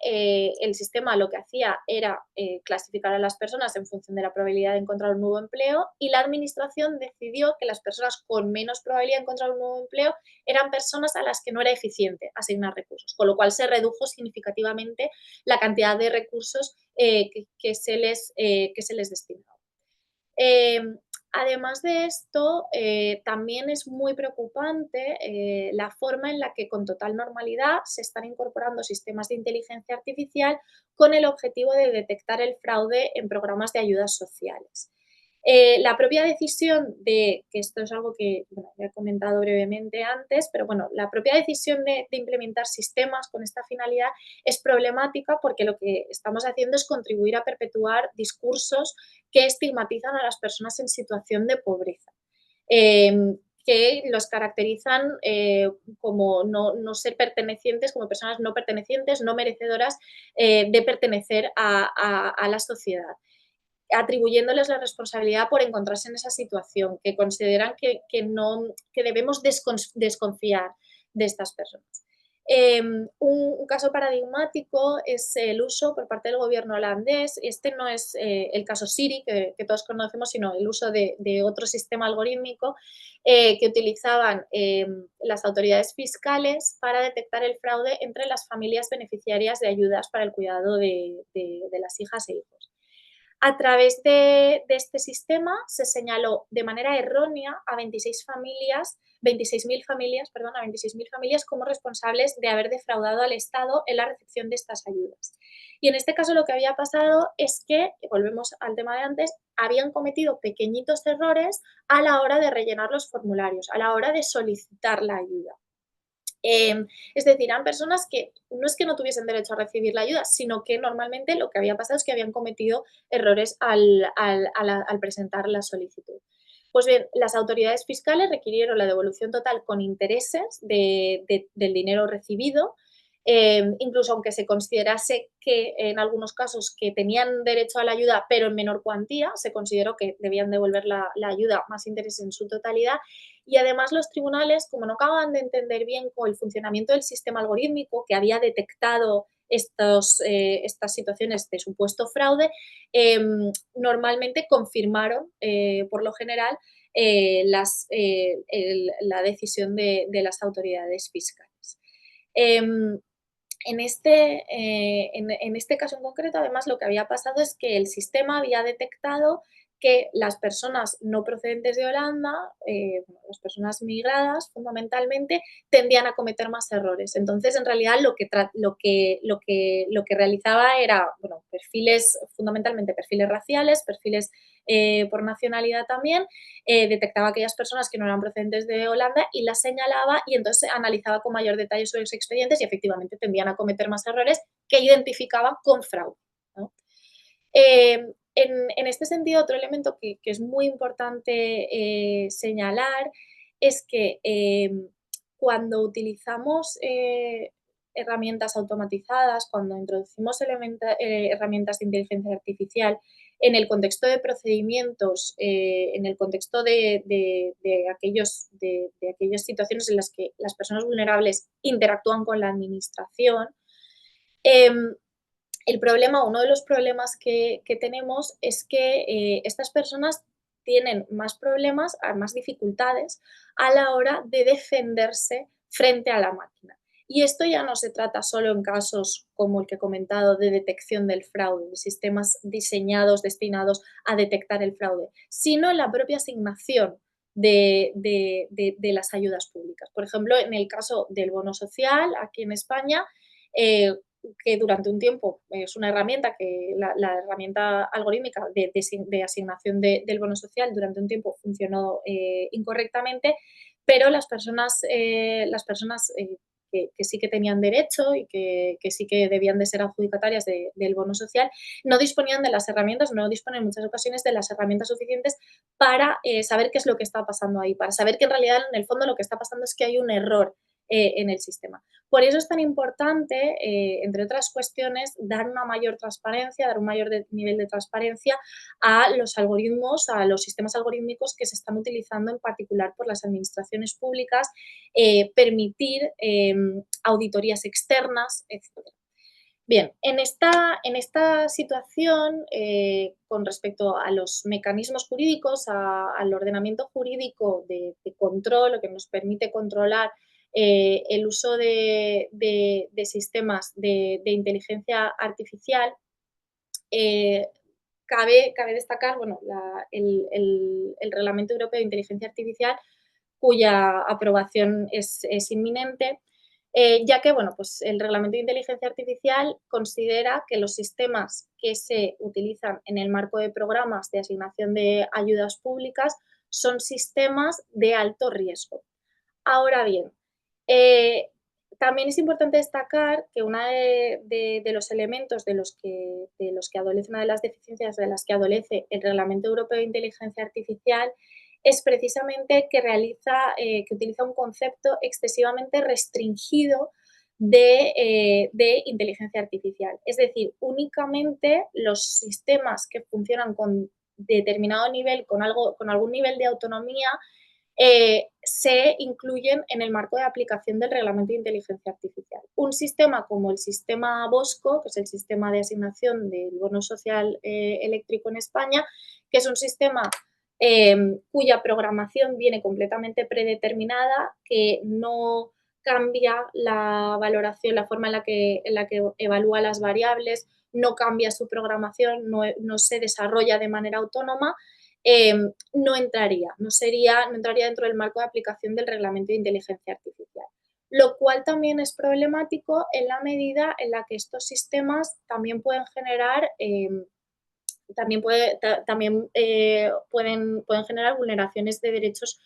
el sistema lo que hacía era clasificar a las personas en función de la probabilidad de encontrar un nuevo empleo, y la administración decidió que las personas con menos probabilidad de encontrar un nuevo empleo eran personas a las que no era eficiente asignar recursos, con lo cual se redujo significativamente la cantidad de recursos que se les destinaba. Además de esto, también es muy preocupante la forma en la que con total normalidad se están incorporando sistemas de inteligencia artificial con el objetivo de detectar el fraude en programas de ayudas sociales. La propia decisión de, que esto es algo que bueno, ya he comentado brevemente antes, pero bueno, la propia decisión de implementar sistemas con esta finalidad es problemática porque lo que estamos haciendo es contribuir a perpetuar discursos que estigmatizan a las personas en situación de pobreza, que los caracterizan como no ser pertenecientes, como personas no pertenecientes, no merecedoras de pertenecer a la sociedad, atribuyéndoles la responsabilidad por encontrarse en esa situación, que consideran que debemos desconfiar de estas personas. Un caso paradigmático es el uso por parte del gobierno holandés. Este no es el caso Siri, que todos conocemos, sino el uso de otro sistema algorítmico que utilizaban las autoridades fiscales para detectar el fraude entre las familias beneficiarias de ayudas para el cuidado de las hijas e hijos. A través de este sistema se señaló de manera errónea a 26.000 familias, perdón, a 26.000 familias como responsables de haber defraudado al Estado en la recepción de estas ayudas. Y en este caso lo que había pasado es que, volvemos al tema de antes, habían cometido pequeñitos errores a la hora de rellenar los formularios, a la hora de solicitar la ayuda. Es decir, eran personas que no es que no tuviesen derecho a recibir la ayuda, sino que normalmente lo que había pasado es que habían cometido errores al presentar la solicitud. Pues bien, las autoridades fiscales requirieron la devolución total con intereses del dinero recibido, incluso aunque se considerase que en algunos casos que tenían derecho a la ayuda, pero en menor cuantía, se consideró que debían devolver la ayuda más intereses en su totalidad. Y además los tribunales, como no acababan de entender bien con el funcionamiento del sistema algorítmico que había detectado estas situaciones de supuesto fraude, normalmente confirmaron, por lo general, la decisión de las autoridades fiscales. Em, en este caso en concreto, además, lo que había pasado es que el sistema había detectado que las personas no procedentes de Holanda, las personas migradas fundamentalmente, tendían a cometer más errores. Entonces, en realidad, lo que realizaba era, bueno, perfiles, fundamentalmente perfiles raciales, perfiles por nacionalidad también, detectaba aquellas personas que no eran procedentes de Holanda y las señalaba y entonces analizaba con mayor detalle sus expedientes y efectivamente tendían a cometer más errores que identificaba con fraude, ¿no? En este sentido, otro elemento que es muy importante señalar es que cuando utilizamos herramientas automatizadas, cuando introducimos herramientas de inteligencia artificial en el contexto de procedimientos, en el contexto de aquellas situaciones en las que las personas vulnerables interactúan con la administración, em, el problema, uno de los problemas que tenemos es que estas personas tienen más problemas, más dificultades a la hora de defenderse frente a la máquina. Y esto ya no se trata solo en casos como el que he comentado de detección del fraude, de sistemas diseñados, destinados a detectar el fraude, sino en la propia asignación de las ayudas públicas. Por ejemplo, en el caso del bono social, aquí en España, eh, que durante un tiempo es una herramienta que la herramienta algorítmica de asignación del bono social durante un tiempo funcionó incorrectamente, pero las personas que sí que tenían derecho y que sí que debían de ser adjudicatarias del bono social, no disponían de las herramientas, no disponen en muchas ocasiones de las herramientas suficientes para saber qué es lo que está pasando ahí, para saber que en realidad en el fondo lo que está pasando es que hay un error en el sistema. Por eso es tan importante, entre otras cuestiones, dar una mayor transparencia, dar un mayor nivel de transparencia a los algoritmos, a los sistemas algorítmicos que se están utilizando en particular por las administraciones públicas, permitir auditorías externas, etc. Bien, en esta situación, con respecto a los mecanismos jurídicos, al ordenamiento jurídico de control, lo que nos permite controlar el uso de sistemas de inteligencia artificial, eh, cabe destacar, bueno, el Reglamento Europeo de Inteligencia Artificial, cuya aprobación es inminente, ya que, bueno, pues el Reglamento de Inteligencia Artificial considera que los sistemas que se utilizan en el marco de programas de asignación de ayudas públicas son sistemas de alto riesgo. Ahora bien, eh, también es importante destacar que uno de los elementos de los que adolece, una de las deficiencias de las que adolece el Reglamento Europeo de Inteligencia Artificial es precisamente que utiliza un concepto excesivamente restringido de inteligencia artificial. Es decir, únicamente los sistemas que funcionan con determinado nivel, con algún nivel de autonomía, se incluyen en el marco de aplicación del Reglamento de Inteligencia Artificial. Un sistema como el sistema Bosco, que es el sistema de asignación del bono social eléctrico en España, que es un sistema cuya programación viene completamente predeterminada, que no cambia la valoración, la forma en la que evalúa las variables, no cambia su programación, no se desarrolla de manera autónoma, no entraría dentro del marco de aplicación del Reglamento de Inteligencia Artificial. Lo cual también es problemático en la medida en la que estos sistemas también pueden generar, pueden generar vulneraciones de derechos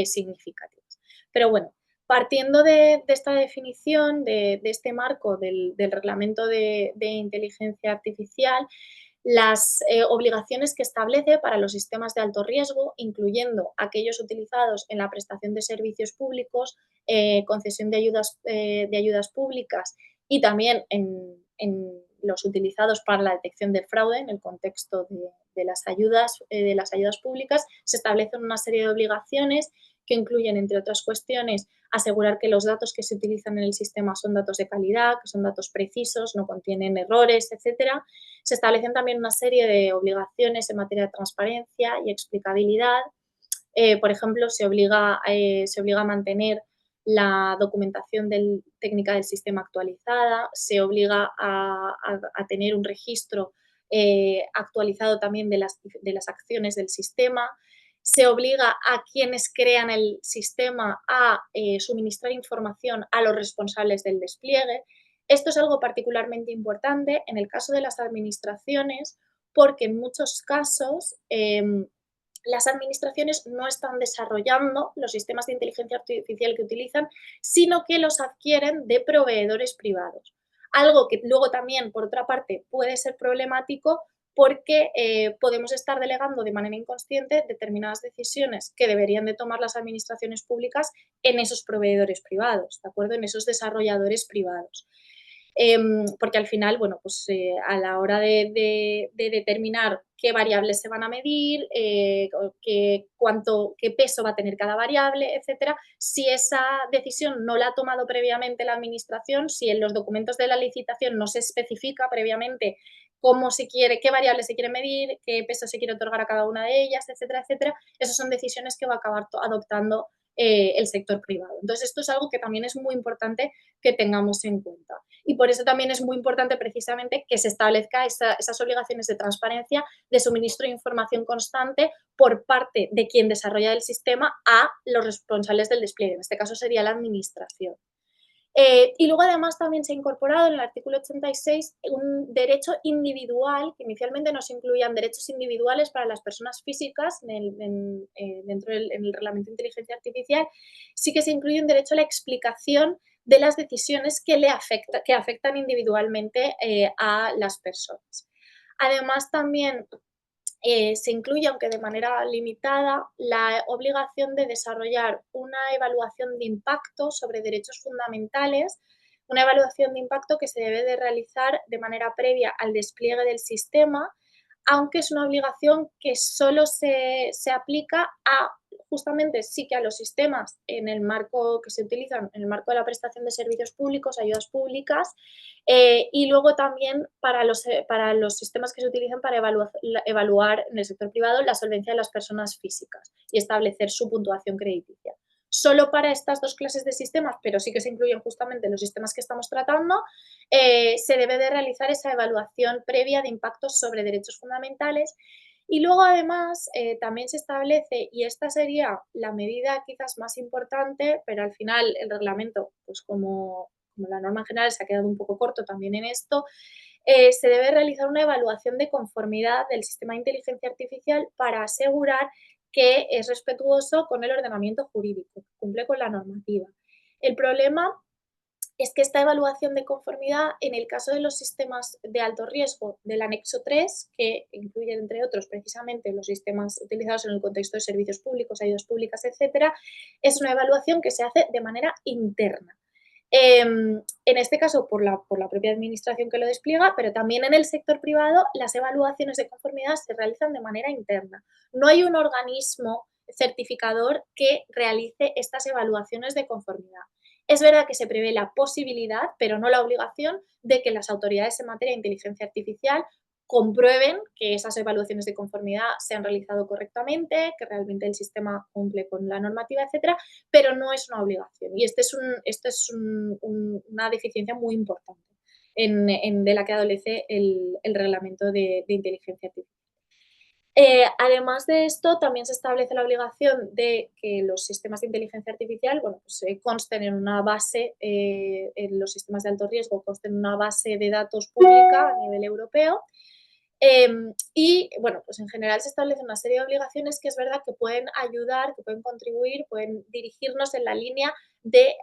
significativas. Pero bueno, partiendo de esta definición, de este marco del Reglamento de Inteligencia Artificial, las obligaciones que establece para los sistemas de alto riesgo, incluyendo aquellos utilizados en la prestación de servicios públicos, concesión de ayudas públicas y también en los utilizados para la detección del fraude en el contexto de las ayudas públicas, se establecen una serie de obligaciones que incluyen, entre otras cuestiones, asegurar que los datos que se utilizan en el sistema son datos de calidad, que son datos precisos, no contienen errores, etcétera. Se establecen también una serie de obligaciones en materia de transparencia y explicabilidad. Por ejemplo, se obliga a mantener la documentación técnica del sistema actualizada, se obliga a tener un registro actualizado también de las acciones del sistema, se obliga a quienes crean el sistema a suministrar información a los responsables del despliegue. Esto es algo particularmente importante en el caso de las administraciones, porque en muchos casos las administraciones no están desarrollando los sistemas de inteligencia artificial que utilizan, sino que los adquieren de proveedores privados. Algo que luego también, por otra parte, puede ser problemático porque podemos estar delegando de manera inconsciente determinadas decisiones que deberían de tomar las administraciones públicas en esos proveedores privados, ¿de acuerdo? En esos desarrolladores privados. Porque al final, bueno, pues a la hora de determinar qué variables se van a medir, qué peso va a tener cada variable, etcétera, si esa decisión no la ha tomado previamente la administración, si en los documentos de la licitación no se especifica previamente cómo se quiere, qué variables se quiere medir, qué peso se quiere otorgar a cada una de ellas, etcétera, etcétera, esas son decisiones que va a acabar adoptando el sector privado. Entonces, esto es algo que también es muy importante que tengamos en cuenta. Y por eso también es muy importante precisamente que se establezca esas obligaciones de transparencia, de suministro de información constante por parte de quien desarrolla el sistema a los responsables del despliegue. En este caso sería la administración. Y luego además también se ha incorporado en el artículo 86 un derecho individual, que inicialmente no se incluían derechos individuales para las personas físicas dentro del Reglamento de Inteligencia Artificial, sí que se incluye un derecho a la explicación de las decisiones que afectan individualmente a las personas. Además, también se incluye, aunque de manera limitada, la obligación de desarrollar una evaluación de impacto sobre derechos fundamentales, una evaluación de impacto que se debe de realizar de manera previa al despliegue del sistema, aunque es una obligación que solo se aplica justamente sí que a los sistemas en el marco que se utilizan, en el marco de la prestación de servicios públicos, ayudas públicas, y luego también para los sistemas que se utilizan para evaluar en el sector privado la solvencia de las personas físicas y establecer su puntuación crediticia. solo para estas dos clases de sistemas, pero sí que se incluyen justamente los sistemas que estamos tratando, se debe de realizar esa evaluación previa de impactos sobre derechos fundamentales. Y luego, además, también se establece, y esta sería la medida quizás más importante, pero al final el reglamento, pues como la norma en general se ha quedado un poco corto también en esto, se debe realizar una evaluación de conformidad del sistema de inteligencia artificial para asegurar que es respetuoso con el ordenamiento jurídico, cumple con la normativa. El problema es que esta evaluación de conformidad, en el caso de los sistemas de alto riesgo del anexo 3, que incluye, entre otros, precisamente los sistemas utilizados en el contexto de servicios públicos, ayudas públicas, etcétera, es una evaluación que se hace de manera interna. En este caso, por la propia administración que lo despliega, pero también en el sector privado, las evaluaciones de conformidad se realizan de manera interna. No hay un organismo certificador que realice estas evaluaciones de conformidad. Es verdad que se prevé la posibilidad, pero no la obligación, de que las autoridades en materia de inteligencia artificial comprueben que esas evaluaciones de conformidad se han realizado correctamente, que realmente el sistema cumple con la normativa, etcétera, pero no es una obligación. Y una deficiencia muy importante de la que adolece el reglamento de inteligencia artificial. Además de esto, también se establece la obligación de que los sistemas de inteligencia artificial, bueno, pues, consten en una base, en los sistemas de alto riesgo, consten en una base de datos pública a nivel europeo. Y bueno, pues en general se establecen una serie de obligaciones que es verdad que pueden ayudar, que pueden contribuir, pueden dirigirnos en la línea de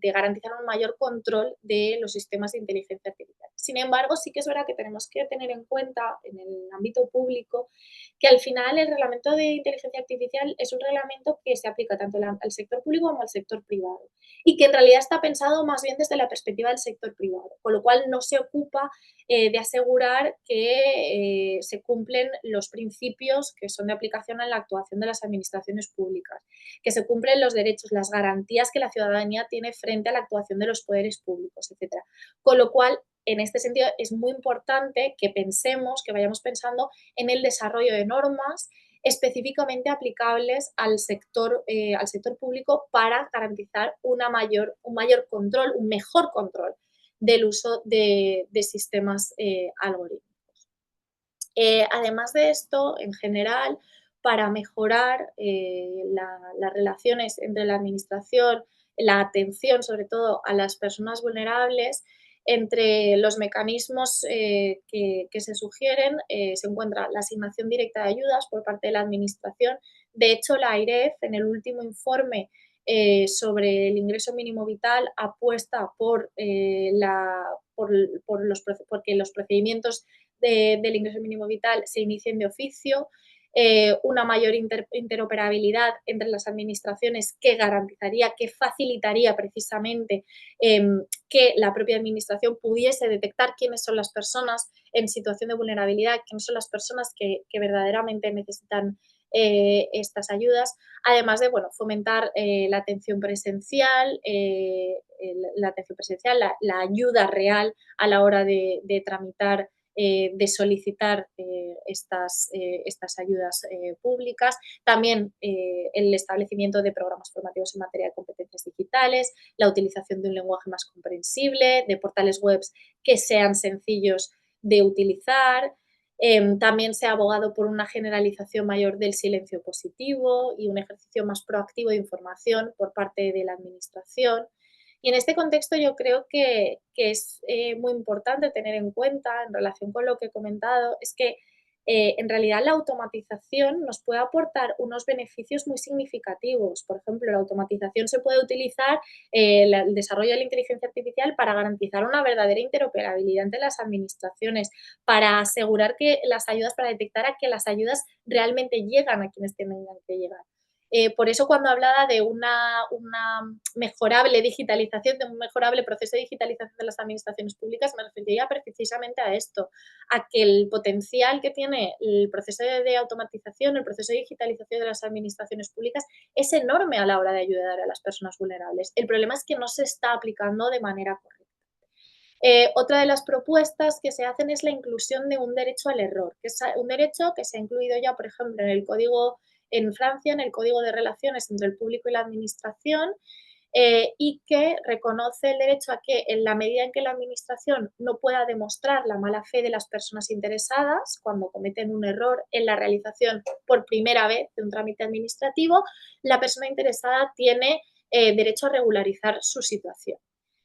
garantizar un mayor control de los sistemas de inteligencia artificial. Sin embargo, sí que es verdad que tenemos que tener en cuenta en el ámbito público que al final el reglamento de inteligencia artificial es un reglamento que se aplica tanto al sector público como al sector privado y que en realidad está pensado más bien desde la perspectiva del sector privado, con lo cual no se ocupa de asegurar que se cumplen los principios que son de aplicación en la actuación de las administraciones públicas, que se cumplen los derechos, las garantías que la ciudadanía tiene frente a la actuación de los poderes públicos, etcétera. Con lo cual, en este sentido, es muy importante que pensemos, que vayamos pensando en el desarrollo de normas específicamente aplicables al sector público para garantizar un mayor control, un mejor control del uso de sistemas algorítmicos. Además de esto, en general, para mejorar las relaciones entre la administración, la atención sobre todo a las personas vulnerables, entre los mecanismos que se sugieren se encuentra la asignación directa de ayudas por parte de la administración. De hecho, la AIREF, en el último informe sobre el ingreso mínimo vital, apuesta porque los procedimientos del ingreso mínimo vital se inicien de oficio, una mayor interoperabilidad entre las administraciones que garantizaría, que facilitaría precisamente que la propia administración pudiese detectar quiénes son las personas en situación de vulnerabilidad, quiénes son las personas que verdaderamente necesitan estas ayudas, además de bueno, fomentar la atención presencial, la ayuda real a la hora de tramitar de solicitar estas ayudas públicas. También el establecimiento de programas formativos en materia de competencias digitales, la utilización de un lenguaje más comprensible, de portales web que sean sencillos de utilizar. También se ha abogado por una generalización mayor del silencio positivo y un ejercicio más proactivo de información por parte de la Administración. Y en este contexto yo creo que es muy importante tener en cuenta, en relación con lo que he comentado, es que en realidad la automatización nos puede aportar unos beneficios muy significativos. Por ejemplo, la automatización se puede utilizar, el desarrollo de la inteligencia artificial para garantizar una verdadera interoperabilidad entre las administraciones, para asegurar que las ayudas, para detectar a que las ayudas realmente llegan a quienes tienen que llegar. Por eso cuando hablaba de una mejorable digitalización, de un mejorable proceso de digitalización de las administraciones públicas, me refería precisamente a esto, a que el potencial que tiene el proceso de automatización, el proceso de digitalización de las administraciones públicas es enorme a la hora de ayudar a las personas vulnerables. El problema es que no se está aplicando de manera correcta. Otra de las propuestas que se hacen es la inclusión de un derecho al error, que es un derecho que se ha incluido ya, por ejemplo, en el Código en Francia, en el Código de Relaciones entre el Público y la Administración, y que reconoce el derecho a que, en la medida en que la Administración no pueda demostrar la mala fe de las personas interesadas cuando cometen un error en la realización por primera vez de un trámite administrativo, la persona interesada tiene derecho a regularizar su situación.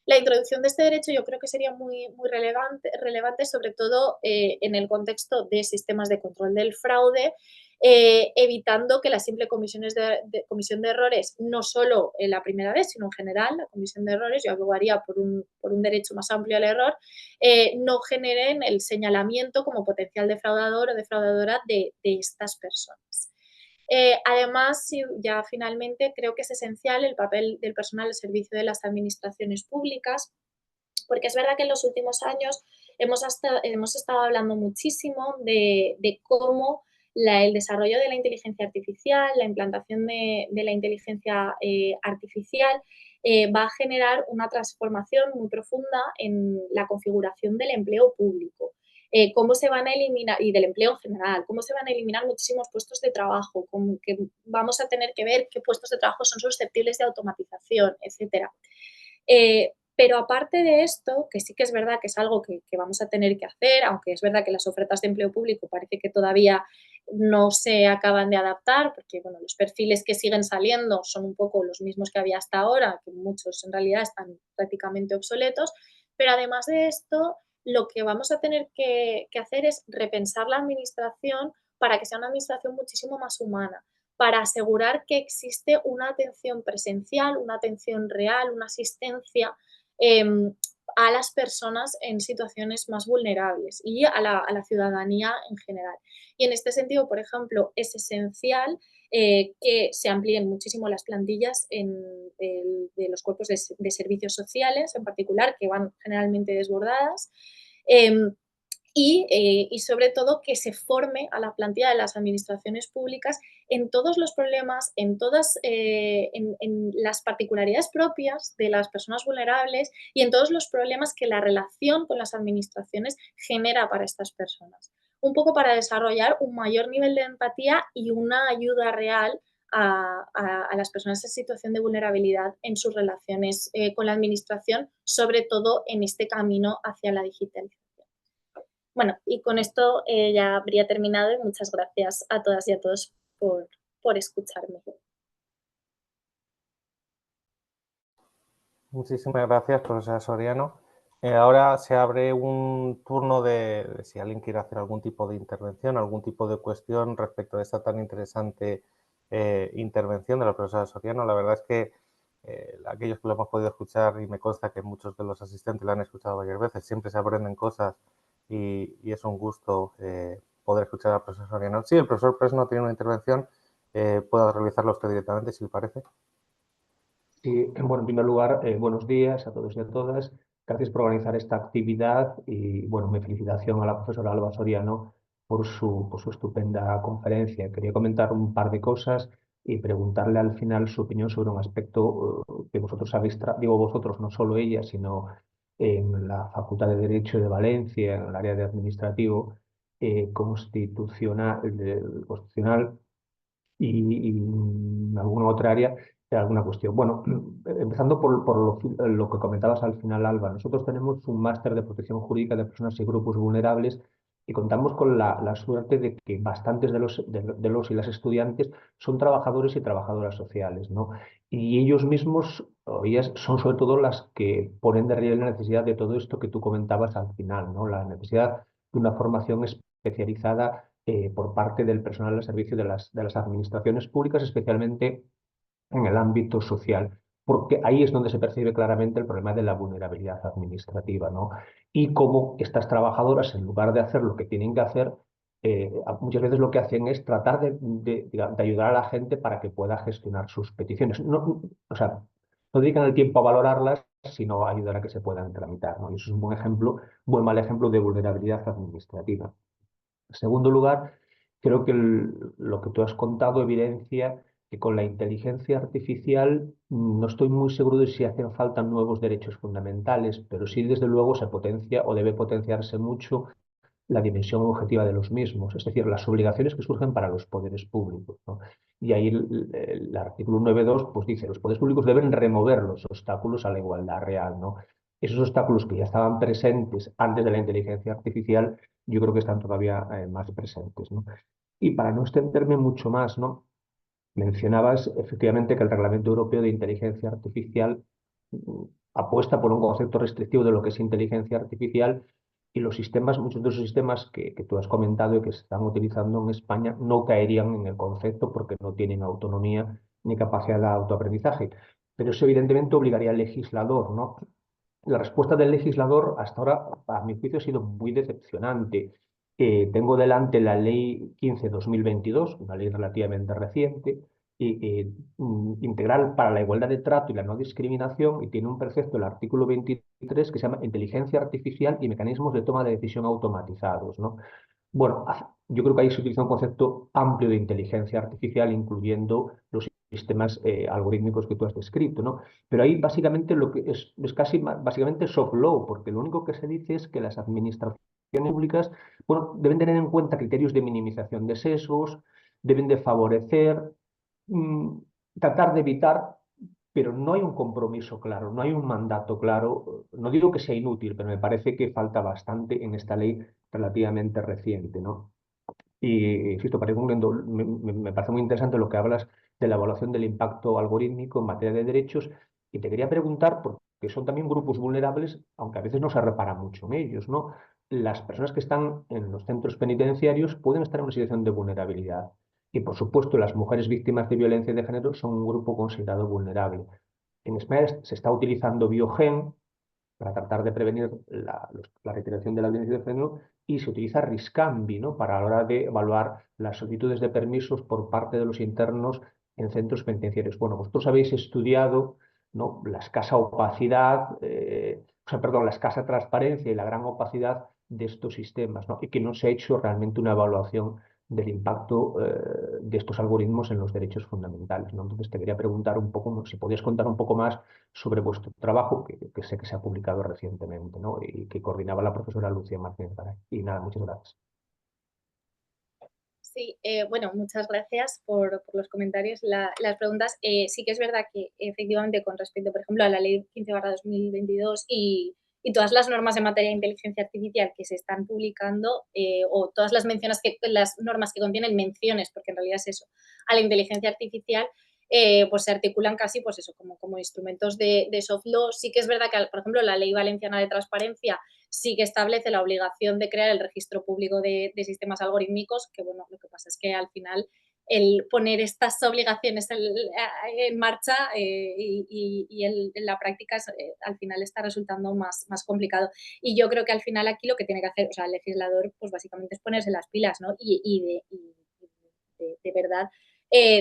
La introducción de este derecho yo creo que sería muy relevante, sobre todo en el contexto de sistemas de control del fraude, evitando que la simple comisión de errores, no solo la primera vez, sino en general, la comisión de errores, yo abogaría por un derecho más amplio al error, no generen el señalamiento como potencial defraudador o defraudadora de estas personas. Además, ya finalmente creo que es esencial el papel del personal al servicio de las administraciones públicas, porque es verdad que en los últimos años hemos estado hablando muchísimo de cómo el desarrollo de la inteligencia artificial, la implantación de la inteligencia artificial, va a generar una transformación muy profunda en la configuración del empleo público. Cómo se van a eliminar, y del empleo en general, cómo se van a eliminar muchísimos puestos de trabajo, que vamos a tener que ver qué puestos de trabajo son susceptibles de automatización, etcétera. Pero aparte de esto, que sí que es verdad que es algo que vamos a tener que hacer, aunque es verdad que las ofertas de empleo público parece que todavía no se acaban de adaptar, porque bueno, los perfiles que siguen saliendo son un poco los mismos que había hasta ahora, que muchos en realidad están prácticamente obsoletos, pero además de esto, lo que vamos a tener que hacer es repensar la administración para que sea una administración muchísimo más humana, para asegurar que existe una atención presencial, una atención real, una asistencia a las personas en situaciones más vulnerables y a la ciudadanía en general. Y en este sentido, por ejemplo, es esencial que se amplíen muchísimo las plantillas de los cuerpos de servicios sociales, en particular, que van generalmente desbordadas. Eh, y sobre todo que se forme a la plantilla de las administraciones públicas en todos los problemas, en las particularidades propias de las personas vulnerables y en todos los problemas que la relación con las administraciones genera para estas personas. Un poco para desarrollar un mayor nivel de empatía y una ayuda real a las personas en situación de vulnerabilidad en sus relaciones con la administración, sobre todo en este camino hacia la digitalización. Bueno, y con esto ya habría terminado y muchas gracias a todas y a todos por escucharme. Muchísimas gracias, profesora Soriano. Ahora se abre un turno de si alguien quiere hacer algún tipo de intervención, algún tipo de cuestión respecto a esta tan interesante intervención de la profesora Soriano. La verdad es que aquellos que lo hemos podido escuchar, y me consta que muchos de los asistentes lo han escuchado varias veces, siempre se aprenden cosas y es un gusto poder escuchar a la profesora Soriano. Sí, el profesor Pres no tiene una intervención, pueda realizarla usted directamente, si le parece. Sí, bueno, en primer lugar, buenos días a todos y a todas. Gracias por organizar esta actividad y, bueno, mi felicitación a la profesora Alba Soriano por su estupenda conferencia. Quería comentar un par de cosas y preguntarle al final su opinión sobre un aspecto que vosotros sabéis, digo vosotros, no solo ella, sino en la Facultad de Derecho de Valencia, en el área de administrativo, constitucional y en alguna otra área alguna cuestión. Bueno, empezando por lo que comentabas al final, Alba, nosotros tenemos un máster de protección jurídica de personas y grupos vulnerables y contamos con la suerte de que bastantes de los y las estudiantes son trabajadores y trabajadoras sociales, ¿no? Y ellos mismos, o ellas, son sobre todo las que ponen de relieve la necesidad de todo esto que tú comentabas al final, ¿no? La necesidad de una formación especializada por parte del personal al servicio de las administraciones públicas, especialmente en el ámbito social, porque ahí es donde se percibe claramente el problema de la vulnerabilidad administrativa, ¿no? Y cómo estas trabajadoras, en lugar de hacer lo que tienen que hacer, muchas veces lo que hacen es tratar de ayudar a la gente para que pueda gestionar sus peticiones. No, o sea, no dedican el tiempo a valorarlas, sino a ayudar a que se puedan tramitar, ¿no? Y eso es un buen ejemplo, buen mal ejemplo de vulnerabilidad administrativa. En segundo lugar, creo que lo que tú has contado evidencia que con la inteligencia artificial no estoy muy seguro de si hacen falta nuevos derechos fundamentales, pero sí desde luego se potencia o debe potenciarse mucho la dimensión objetiva de los mismos, es decir, las obligaciones que surgen para los poderes públicos, ¿no? Y ahí el artículo 9.2 pues dice, los poderes públicos deben remover los obstáculos a la igualdad real, ¿no? Esos obstáculos que ya estaban presentes antes de la inteligencia artificial, yo creo que están todavía más presentes, ¿no? Y para no extenderme mucho más, ¿no? Mencionabas efectivamente que el Reglamento Europeo de Inteligencia Artificial apuesta por un concepto restrictivo de lo que es inteligencia artificial y los sistemas, muchos de los sistemas que tú has comentado y que se están utilizando en España no caerían en el concepto porque no tienen autonomía ni capacidad de autoaprendizaje. Pero eso evidentemente obligaría al legislador, ¿no? La respuesta del legislador hasta ahora, a mi juicio, ha sido muy decepcionante. Tengo delante la Ley 15/2022, una ley relativamente reciente, integral para la igualdad de trato y la no discriminación, y tiene un precepto, el artículo 23, que se llama Inteligencia Artificial y mecanismos de toma de decisión automatizados, ¿no? Bueno, yo creo que ahí se utiliza un concepto amplio de inteligencia artificial, incluyendo los sistemas algorítmicos que tú has descrito, ¿no? Pero ahí básicamente lo que es casi básicamente soft law, porque lo único que se dice es que las administraciones públicas, bueno, deben tener en cuenta criterios de minimización de sesgos, deben de favorecer, mm, tratar de evitar, pero no hay un compromiso claro, no hay un mandato claro. No digo que sea inútil, pero me parece que falta bastante en esta ley relativamente reciente, ¿no? Y, insisto, para ir concluyendo, me parece muy interesante lo que hablas de la evaluación del impacto algorítmico en materia de derechos, y te quería preguntar, porque son también grupos vulnerables, aunque a veces no se repara mucho en ellos, ¿no? Las personas que están en los centros penitenciarios pueden estar en una situación de vulnerabilidad. Y, por supuesto, las mujeres víctimas de violencia de género son un grupo considerado vulnerable. En España se está utilizando Biogen para tratar de prevenir la reiteración de la violencia de género, y se utiliza Riscambi, ¿no? Para a la hora de evaluar las solicitudes de permisos por parte de los internos en centros penitenciarios. Bueno, vosotros habéis estudiado, ¿no?, la escasa opacidad, perdón, la escasa transparencia y la gran opacidad de estos sistemas, ¿no? Y que no se ha hecho realmente una evaluación del impacto de estos algoritmos en los derechos fundamentales, ¿no? Entonces te quería preguntar un poco, si podías contar un poco más sobre vuestro trabajo, que sé que se ha publicado recientemente, ¿no? Y que coordinaba la profesora Lucía Martínez Garay. Y nada, muchas gracias. Sí, bueno, muchas gracias por los comentarios, las preguntas. Sí que es verdad que efectivamente con respecto, por ejemplo, a la Ley 15/2022 y todas las normas en materia de inteligencia artificial que se están publicando, o todas las las normas que contienen menciones, porque en realidad es eso, a la inteligencia artificial, pues se articulan casi, pues eso, como instrumentos de soft law. Sí que es verdad que, por ejemplo, la Ley Valenciana de Transparencia sí que establece la obligación de crear el registro público de sistemas algorítmicos, que bueno, lo que pasa es que al final el poner estas obligaciones en marcha en la práctica al final está resultando más complicado. Y yo creo que al final aquí lo que tiene que hacer, o sea, el legislador, pues básicamente es ponerse las pilas, ¿no? De verdad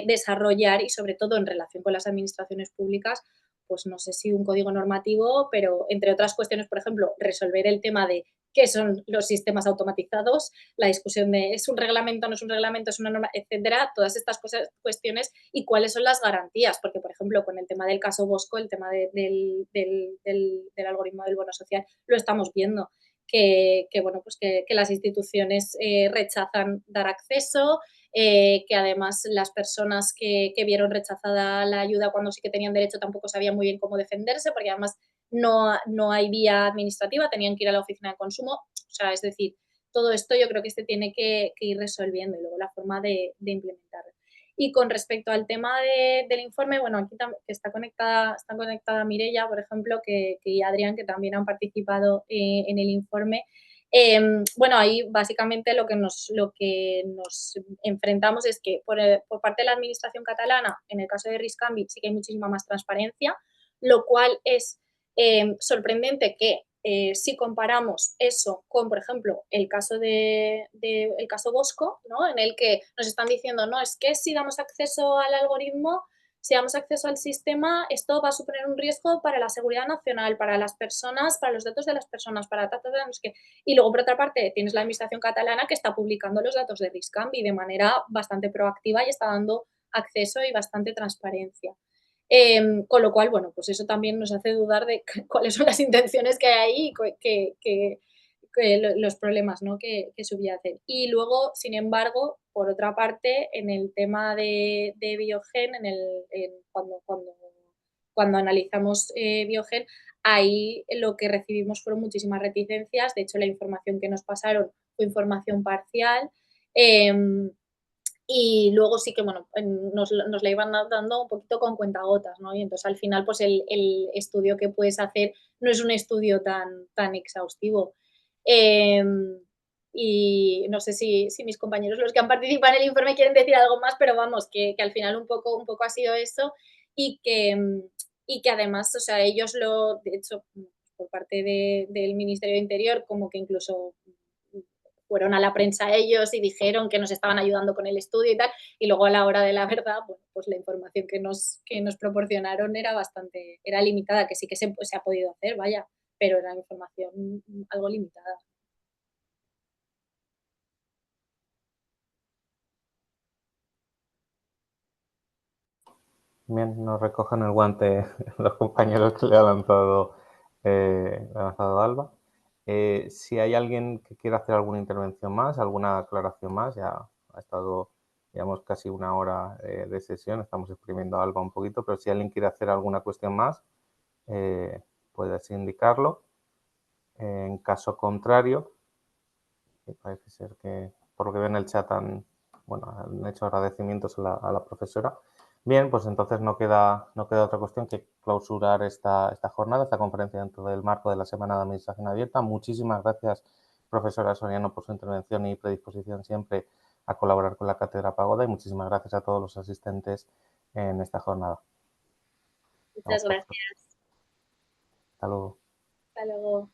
desarrollar, y sobre todo en relación con las administraciones públicas, pues no sé si un código normativo, pero entre otras cuestiones, por ejemplo, resolver el tema de qué son los sistemas automatizados, la discusión de es un reglamento, no es un reglamento, es una norma, etcétera, todas estas cuestiones, y cuáles son las garantías, porque, por ejemplo, con el tema del caso Bosco, el tema del algoritmo del bono social, lo estamos viendo, bueno, pues que las instituciones rechazan dar acceso, que además las personas que vieron rechazada la ayuda cuando sí que tenían derecho tampoco sabían muy bien cómo defenderse, porque además no hay vía administrativa, tenían que ir a la oficina de consumo. O sea, es decir, todo esto yo creo que se tiene que ir resolviendo, y luego la forma de implementarlo. Y con respecto al tema del informe, bueno, aquí que está conectada Mireia, por ejemplo, y Adrián, que también han participado en el informe. Bueno, ahí básicamente lo que nos enfrentamos es que por parte de la administración catalana, en el caso de Riscambi, sí que hay muchísima más transparencia, lo cual es sorprendente que si comparamos eso con, por ejemplo, el caso el caso Bosco, ¿no?, en el que nos están diciendo, no, es que si damos acceso al algoritmo, si damos acceso al sistema, esto va a suponer un riesgo para la seguridad nacional, para las personas, para los datos de las personas, para no sé qué. Y luego, por otra parte, tienes la administración catalana que está publicando los datos de Riscambi de manera bastante proactiva y está dando acceso y bastante transparencia. Con lo cual, bueno, pues eso también nos hace dudar de cuáles son las intenciones que hay ahí, los problemas, ¿no? que subyacen. Y luego, sin embargo, por otra parte, en el tema de Biogen, cuando analizamos Biogen, ahí lo que recibimos fueron muchísimas reticencias. De hecho, la información que nos pasaron fue información parcial. Y luego sí que, bueno, nos la iban dando un poquito con cuentagotas, ¿no? Y entonces al final, pues el estudio que puedes hacer no es un estudio tan exhaustivo. Y no sé si mis compañeros, los que han participado en el informe, quieren decir algo más, pero vamos, que al final un poco ha sido eso y que además, o sea, ellos de hecho, por parte del Ministerio de Interior, como que incluso fueron a la prensa ellos y dijeron que nos estaban ayudando con el estudio y tal, y luego a la hora de la verdad, bueno, pues la información que nos proporcionaron era limitada, que sí que se ha podido hacer, vaya, pero era información algo limitada. Bien, nos recogen el guante los compañeros que le ha lanzado Alba. Si hay alguien que quiera hacer alguna intervención más, alguna aclaración más, ya ha estado, digamos, casi una hora de sesión, estamos exprimiendo a Alba un poquito, pero si alguien quiere hacer alguna cuestión más, puede así indicarlo. En caso contrario, parece ser que, por lo que veo en el chat, han hecho agradecimientos a la profesora. Bien, pues entonces no queda otra cuestión que clausurar esta jornada, esta conferencia dentro del marco de la Semana de Administración Abierta. Muchísimas gracias, profesora Soriano, por su intervención y predisposición siempre a colaborar con la Cátedra Pagoda, y muchísimas gracias a todos los asistentes en esta jornada. Muchas gracias. Hasta luego. Hasta luego.